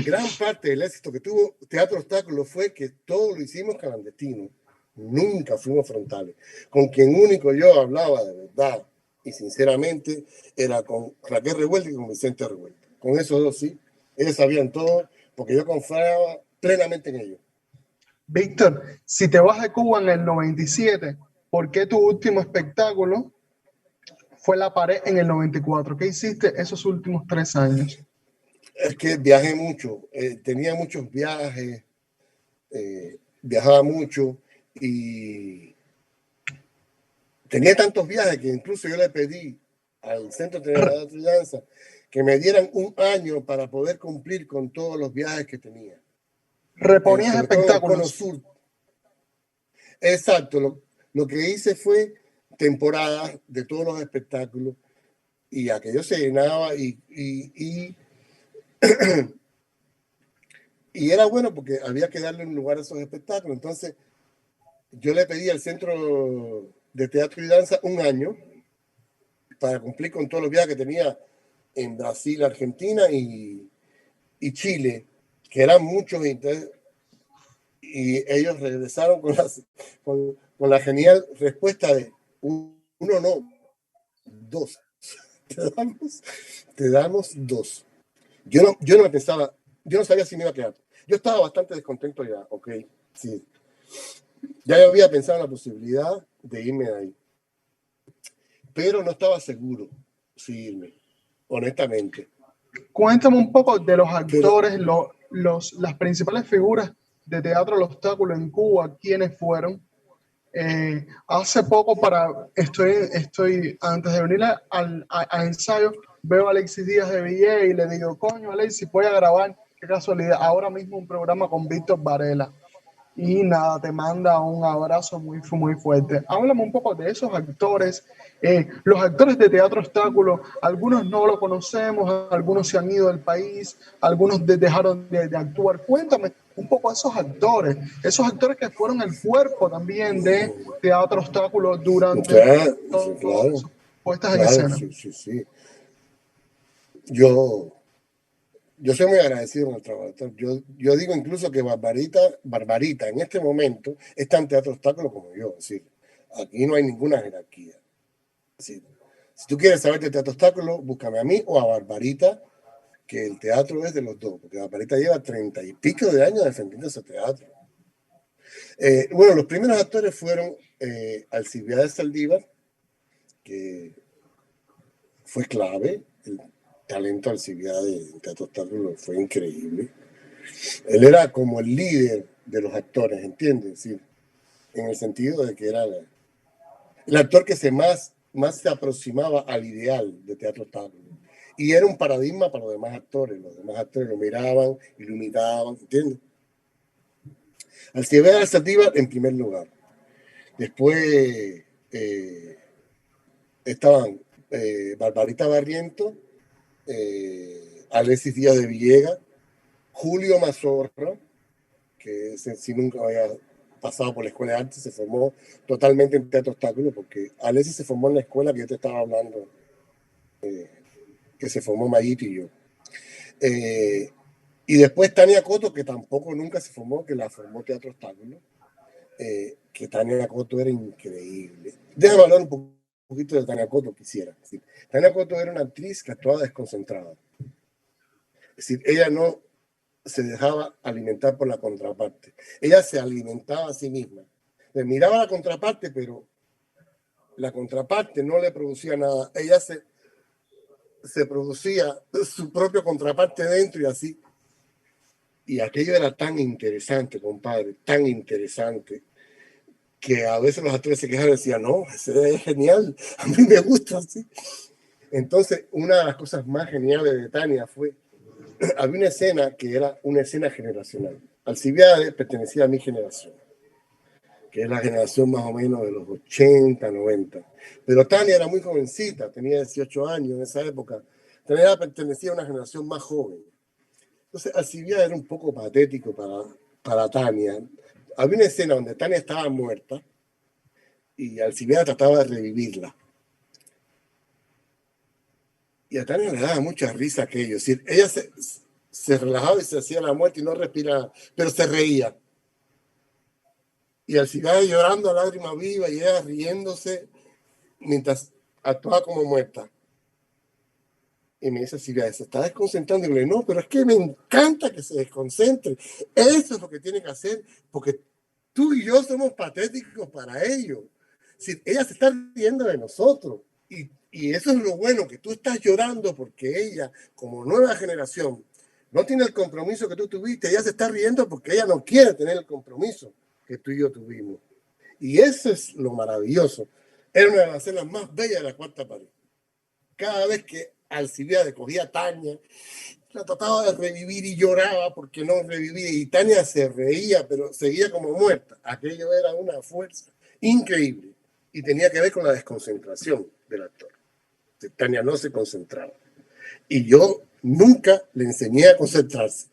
Gran parte del éxito que tuvo Teatro Obstáculo fue que todo lo hicimos clandestino. Nunca fuimos frontales. Con quien único yo hablaba de verdad y sinceramente era con Raquel Revuelta y con Vicente Revuelta. Con esos dos sí. Ellos sabían todo porque yo confiaba plenamente en ellos. Víctor, si te vas de Cuba en el 97, ¿por qué tu último espectáculo fue La Pared en el 94? ¿Qué hiciste esos últimos 3 años? Es que viajé mucho, tenía muchos viajes, viajaba mucho y tenía tantos viajes que incluso yo le pedí al Centro de Danza que me dieran un año para poder cumplir con todos los viajes que tenía. ¿Reponías Sobre todo en el Cono espectáculos? Sur. Exacto, lo que hice fue temporadas de todos los espectáculos y aquello se llenaba y era bueno porque había que darle un lugar a esos espectáculos. Entonces, yo le pedí al Centro de Teatro y Danza un año para cumplir con todos los viajes que tenía en Brasil, Argentina y Chile, que eran muchos. Entonces, y ellos regresaron con la genial respuesta de uno no, 2. Te damos 2. Yo no me pensaba, yo no sabía si me iba a quedar. Yo estaba bastante descontento ya, ok, sí. Ya yo había pensado en la posibilidad de irme de ahí. pero no estaba seguro si irme, honestamente. Cuéntame un poco de los Pero actores, las principales figuras de Teatro El Obstáculo en Cuba, quiénes fueron. Hace poco, estoy antes de venir a ensayo, veo a Alexis Díaz de Villar y le digo, coño, Alexis, voy a grabar, qué casualidad, ahora mismo un programa con Víctor Varela. Y nada, te manda un abrazo muy fuerte. Háblame un poco de esos actores, los actores de Teatro Obstáculo, algunos no lo conocemos, algunos se han ido del país, algunos dejaron de actuar. Cuéntame un poco de esos actores que fueron el cuerpo también de Teatro Obstáculo durante claro, todas claro, sus puestas en claro, escena. sí, sí, sí. Yo, yo soy muy agradecido con el trabajo. Yo digo incluso que Barbarita en este momento está en Teatro Obstáculo como yo. Es decir, aquí no hay ninguna jerarquía. Es decir, si tú quieres saber de Teatro Obstáculo, búscame a mí o a Barbarita, que el teatro es de los dos, porque Barbarita lleva 30 y pico de años defendiendo ese teatro. Bueno, los primeros actores fueron Alcibiades Saldívar, que fue clave. El talento de Alcibiades en Teatro Obstáculo fue increíble. Él era como el líder de los actores, ¿entiendes? Sí, en el sentido de que era el actor que más se aproximaba al ideal de Teatro Obstáculo. Y era un paradigma para los demás actores. Los demás actores lo miraban y lo imitaban, ¿entiendes? Alcibiades Saldívar en primer lugar. Después estaban Barbarita Barriento, Alexis Díaz de Villegas, Julio Mazorra, que si nunca había pasado por la escuela de arte, se formó totalmente en Teatro Obstáculo, porque Alexis se formó en la escuela que yo te estaba hablando, que se formó Mayito y yo. Y después Tania Coto, que tampoco nunca se formó, que la formó Teatro Obstáculo, que Tania Coto era increíble. Déjame hablar un poquito de Tania Coto, quisiera. ¿Sí? Tania Coto era una actriz que actuaba desconcentrada. Es decir, ella no se dejaba alimentar por la contraparte. Ella se alimentaba a sí misma. Le miraba a la contraparte, pero la contraparte no le producía nada. Ella se producía su propio contraparte dentro y así. Y aquello era tan interesante, compadre, tan interesante, que a veces los actores se quejaban y decían, no, ese es genial, a mí me gusta así. Entonces, una de las cosas más geniales de Tania fue, había una escena que era una escena generacional. Alcibiades pertenecía a mi generación, que es la generación más o menos de los 80, 90. Pero Tania era muy jovencita, tenía 18 años en esa época. Tania pertenecía a una generación más joven. Entonces, Alcibiades era un poco patético para Tania. Había una escena donde Tania estaba muerta y Alcibiades trataba de revivirla. Y a Tania le daba mucha risa aquello. Es decir, ella se relajaba y se hacía la muerte y no respiraba, pero se reía. Y Alcibiades llorando a lágrima viva y ella riéndose mientras actuaba como muerta. Y me dice Alcibiades, se está desconcentrando. Y le digo, no, pero es que me encanta que se desconcentre. Eso es lo que tiene que hacer, porque tú y yo somos patéticos para ellos. Si ella se está riendo de nosotros. Y eso es lo bueno, que tú estás llorando porque ella, como nueva generación, no tiene el compromiso que tú tuviste. Ella se está riendo porque ella no quiere tener el compromiso que tú y yo tuvimos. Y eso es lo maravilloso. Era una de las escenas más bellas de la cuarta pared. Cada vez que Alcibiades cogía a Tania, la trataba de revivir y lloraba porque no revivía. Y Tania se reía, pero seguía como muerta. Aquello era una fuerza increíble. Y tenía que ver con la desconcentración del actor. Tania no se concentraba. Y yo nunca le enseñé a concentrarse.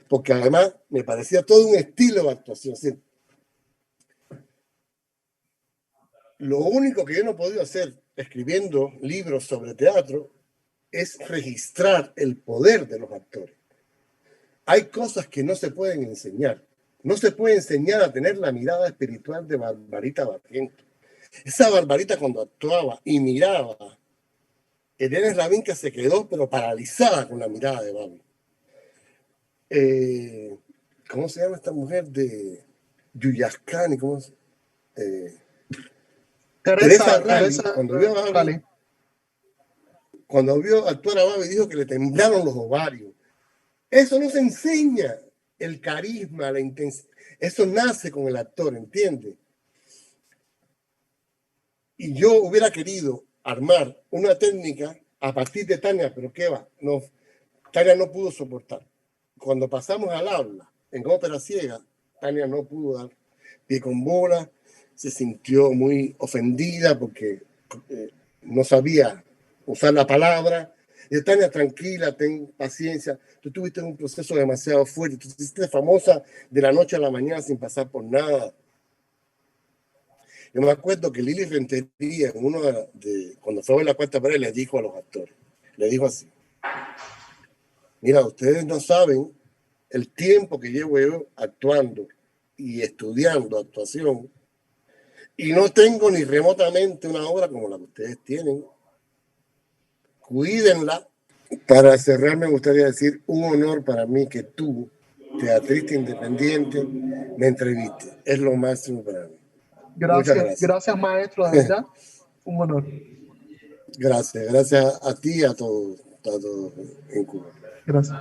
Porque además me parecía todo un estilo de actuación. ¿Sí? Lo único que yo no he podido hacer escribiendo libros sobre teatro es registrar el poder de los actores. Hay cosas que no se pueden enseñar. No se puede enseñar a tener la mirada espiritual de Barbarita Barriento. Esa Barbarita cuando actuaba y miraba, Irene Rabinka se quedó pero paralizada con la mirada de Babi. ¿Cómo se llama esta mujer de Yuyascani? Teresa Rally, Rally. Cuando vio actuar a Babi, dijo que le temblaron los ovarios. Eso no se enseña. El carisma, la intensidad. Eso nace con el actor, ¿entiendes? Y yo hubiera querido armar una técnica a partir de Tania, pero ¿qué va? No, Tania no pudo soportar. Cuando pasamos al aula, en ópera ciega, Tania no pudo dar pie con bola, se sintió muy ofendida porque no sabía usar la palabra. Y Tania, tranquila, ten paciencia. Tú tuviste un proceso demasiado fuerte. Tú te hiciste famosa de la noche a la mañana sin pasar por nada. Yo me acuerdo que Lili Rentería, cuando fue a ver La Cuarta Pared, le dijo a los actores, le dijo así: mira, ustedes no saben el tiempo que llevo yo actuando y estudiando actuación, y no tengo ni remotamente una obra como la que ustedes tienen. Cuídenla. Para cerrar, me gustaría decir, un honor para mí que tú, teatrista independiente, me entrevistes. Es lo máximo para mí. Muchas gracias. Gracias, maestro, de verdad. Un honor. Gracias a ti y a todos en Cuba. Gracias.